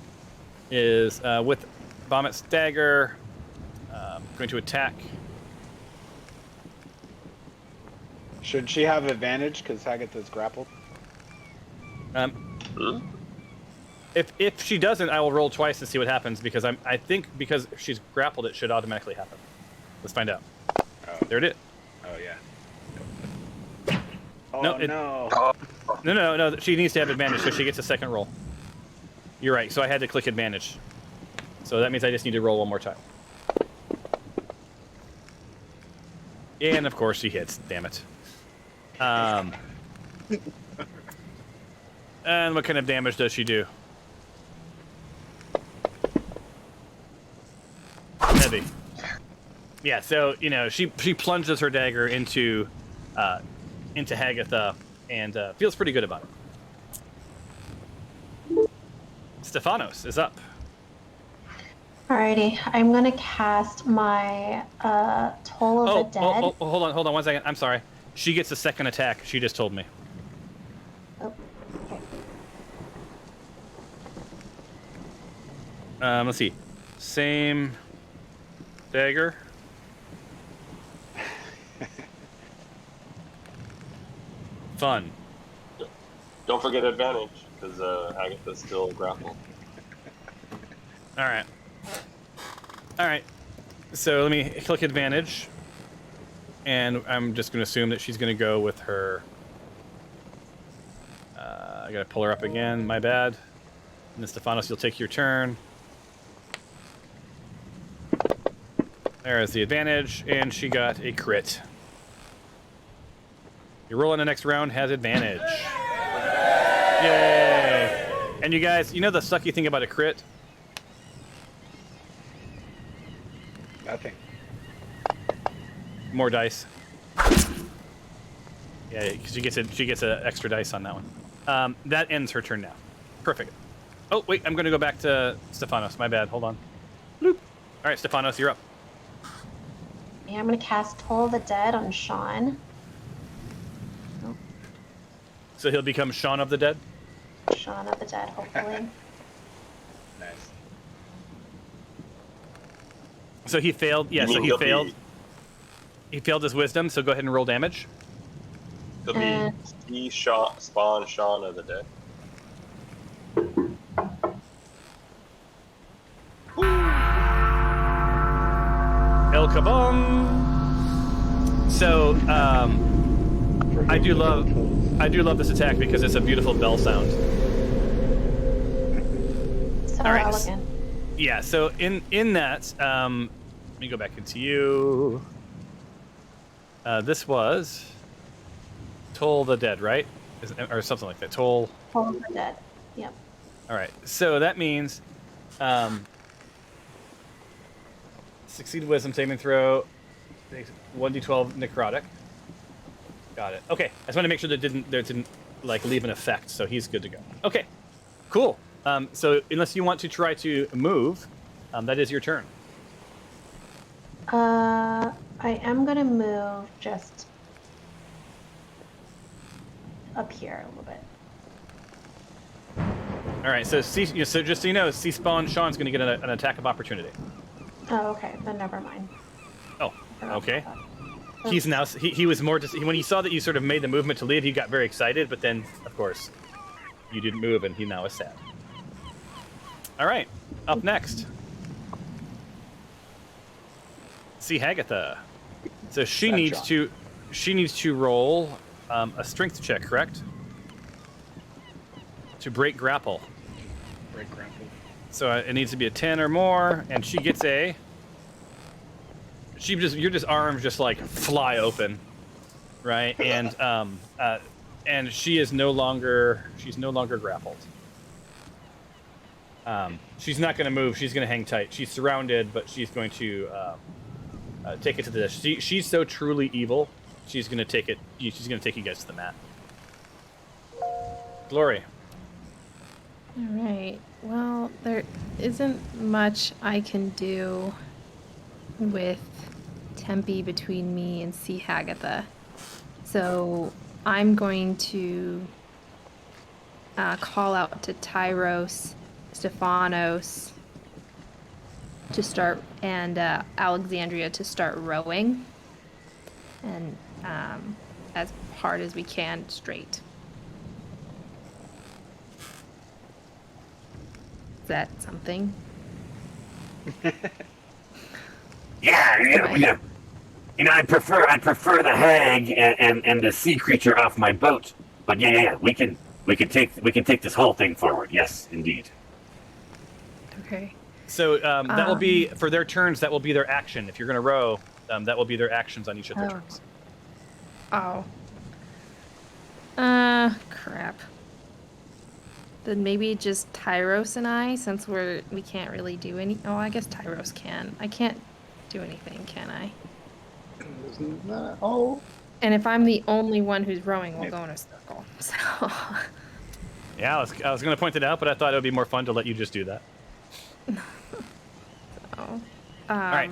is with Vomit's dagger, going to attack. Should she have advantage because Hagatha's grappled? Hmm? If she doesn't, I will roll twice and see what happens because I think because she's grappled, it should automatically happen. Let's find out. Oh, There it is. oh yeah. Oh No, no. No. She needs to have advantage, so she gets a second roll. You're right. So I had to click advantage. So that means I just need to roll one more time. And of course she hits. Damn it. And what kind of damage does she do? Heavy. Yeah. So she plunges her dagger into Hagatha and feels pretty good about it. Stephanos is up. Alrighty, I'm gonna cast my Toll of the Dead. Hold on 1 second. I'm sorry. She gets a second attack. She just told me. Oh, okay. Let's see. Same dagger. Fun. Don't forget advantage, because Agatha's still grappled. All right. So let me click advantage, and I'm just going to assume that she's going to go with her. I got to pull her up again. My bad. And then Stephanos, you'll take your turn. There is the advantage, and she got a crit. Your roll in the next round has advantage. Yay! And you guys, you know the sucky thing about a crit? Nothing. More dice. Yeah, because she gets an extra dice on that one. That ends her turn now. Perfect. Oh wait, I'm gonna go back to Stephanos. My bad. Hold on. Bloop. All right, Stephanos, you're up. Yeah, I'm gonna cast Toll of the Dead on Sean. So he'll become Shaun of the Dead. Shaun of the Dead, hopefully. Nice. So he failed. Yeah, You so mean he he'll failed. be- He failed his wisdom. So go ahead and roll damage. He'll be spawn Shaun of the Dead. El Kabong. So I do love this attack because it's a beautiful bell sound. So All right. elegant. Yeah. So in that, let me go back into you. This was Toll the Dead, right? Or something like that. Toll. Toll of the Dead. Yep. All right. So that means succeed wisdom saving throw. 1d12 necrotic. Got it. Okay. I just want to make sure that didn't like leave an effect, so he's good to go. Okay. Cool. So unless you want to try to move, that is your turn. I am gonna move just up here a little bit. All right. So so just so you know, C-spawn Sean's going to get an attack of opportunity. Oh, okay. Then never mind. Oh. Forgot Okay. about that. He's now he was more when he saw that you sort of made the movement to leave, he got very excited, but then of course you didn't move and he now is sad. All right, up next, see Hagatha. So she needs to roll a strength check, correct? To break grapple. Break grapple. So it needs to be a 10 or more, and she gets a. Your arms just like fly open, right? And she is no longer grappled. She's not going to move. She's going to hang tight. She's surrounded, but she's going to take it to the dish. She's so truly evil she's gonna take it. She's gonna take you guys to the mat. Glory. All right. Well, there isn't much I can do with Tempe between me and Sea Hagatha. So I'm going to call out to Tyros, Stephanos to start, and Alexandria to start rowing, and as hard as we can straight. Is that something? Yeah. I'd prefer the hag and the sea creature off my boat. But yeah, we can take this whole thing forward. Yes, indeed. Okay. So that will be for their turns. That will be their action. If you're going to row, that will be their actions on each of their turns. Oh. Crap. Then maybe just Tyros and I, since we can't really do any. Oh, I guess Tyros can. I can't do anything, can I? Oh. And if I'm the only one who's rowing, we'll go in a circle. So. Yeah, I was going to point it out, but I thought it would be more fun to let you just do that. All right.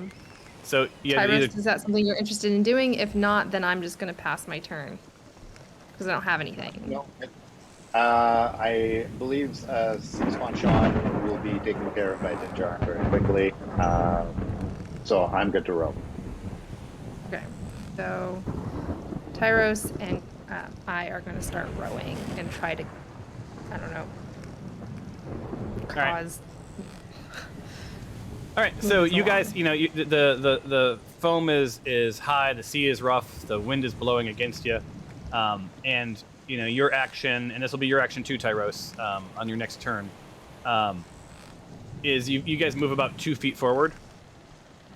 So Tyros, is that something you're interested in doing? If not, then I'm just going to pass my turn because I don't have anything. No. I believe Spawn Sean will be taken care of by Dinjar very quickly. So I'm good to row. Okay. So Tyros and I are going to start rowing and try to, I don't know, cause. All right. So you guys, the foam is high, the sea is rough, the wind is blowing against you, and your action, and this will be your action too, Tyros, on your next turn, is you guys move about 2 feet forward,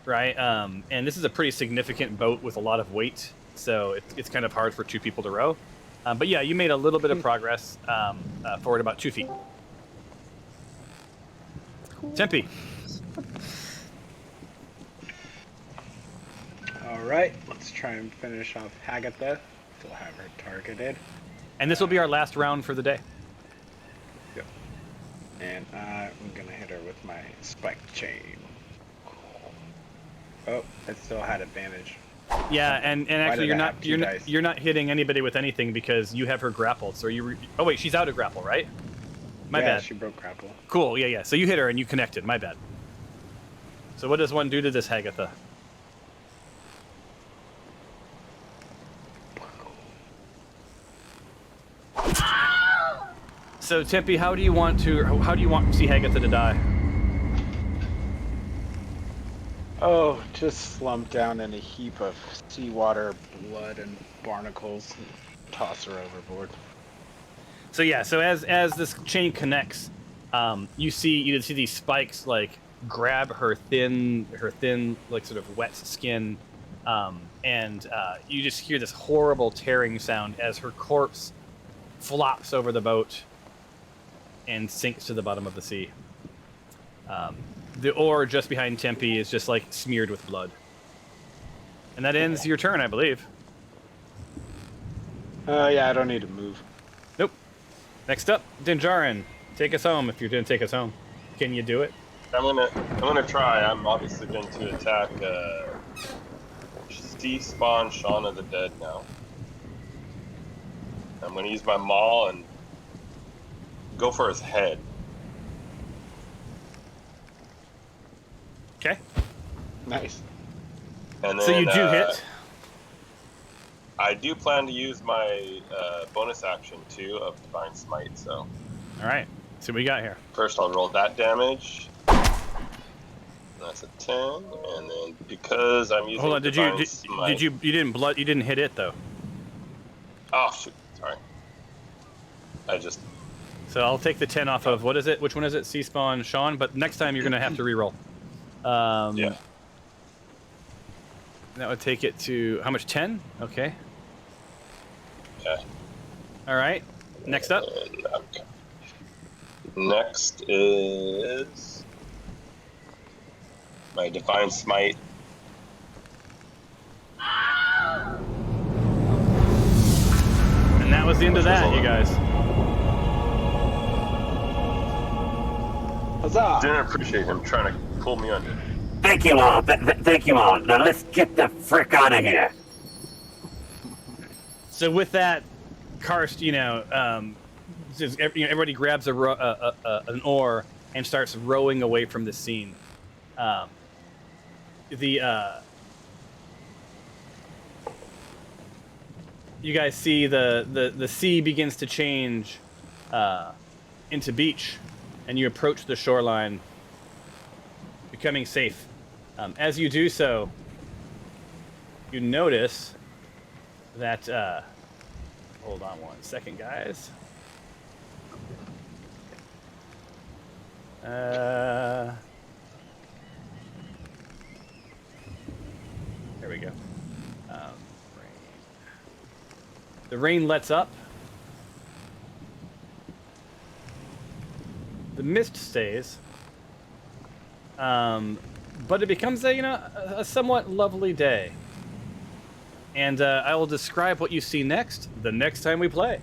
right? And this is a pretty significant boat with a lot of weight, so it's kind of hard for 2 people to row. But yeah, you made a little bit of progress forward about 2 feet. Cool. Tempe. All right, let's try and finish off Hagatha. Still have her targeted. And this will be our last round for the day. Yep. And I'm gonna hit her with my spike chain. Oh, it still had advantage. Yeah, and actually you're not hitting anybody with anything because you have her grappled. So oh wait, she's out of grapple, right? My bad. She broke grapple. Cool. Yeah. So you hit her and you connected. My bad. So what does one do to this Hagatha? So Tempe, how do you want Sea Hagatha to die? Oh, just slump down in a heap of seawater, blood, and barnacles, and toss her overboard. So yeah, so as this chain connects, you see these spikes like grab her thin like sort of wet skin, and you just hear this horrible tearing sound as her corpse flops over the boat and sinks to the bottom of the sea. The oar just behind Tempe is just like smeared with blood. And that ends your turn, I believe. Yeah, I don't need to move. Nope. Next up, Dinjarin. Take us home if you're going to take us home. Can you do it? I'm gonna try. I'm obviously going to attack Sea Spawn Shaun of the Dead now. I'm gonna use my maul and go for his head. Okay. Nice. And then, so you do hit? I do plan to use my bonus action too of Divine Smite. So. All right. So what we got here? First, I'll roll that damage. That's a 10, and then because I'm using. Hold on. Smite, you didn't hit it though. Oh shoot! Sorry. So I'll take the 10 off of what is it? Which one is it? Sea Spawn Shaun. But next time you're gonna have to re-roll. Yeah. That would take it to how much? 10. Okay. Yeah. All right. Next up. Okay. Next is my Divine Smite. the end of that, you guys. Huzzah! Didn't appreciate him trying to pull me under. Thank you all. Thank you all. Now let's get the frick out of here. So with that, Karst, everybody grabs an oar and starts rowing away from the scene. You guys see the sea begins to change into beach, and you approach the shoreline, becoming safe. As you do so, you notice that. Hold on 1 second, guys. There we go. Rain. The rain lets up. The mist stays. But it becomes a somewhat lovely day. And I will describe what you see next the next time we play.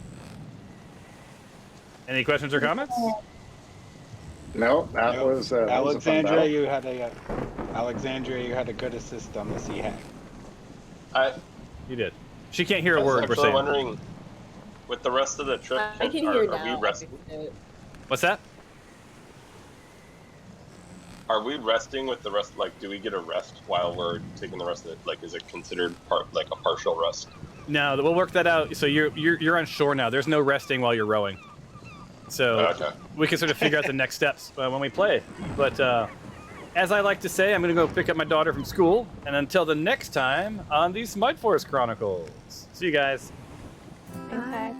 Any questions or comments? No, that was Alexandria. You had a good assist on the sea hag. You did. She can't hear a word we're saying. I'm wondering, with the rest of the trip, I can hear now. we resting? What's that? Are we resting with the rest? Like, do we get a rest while we're taking the rest of it? Like, is it considered a partial rest? No, we'll work that out. So you're on shore now. There's no resting while you're rowing. So we can sort of figure out the next steps when we play. But as I like to say, I'm going to go pick up my daughter from school. And until the next time on the Smite Force Chronicles. See you guys. Okay.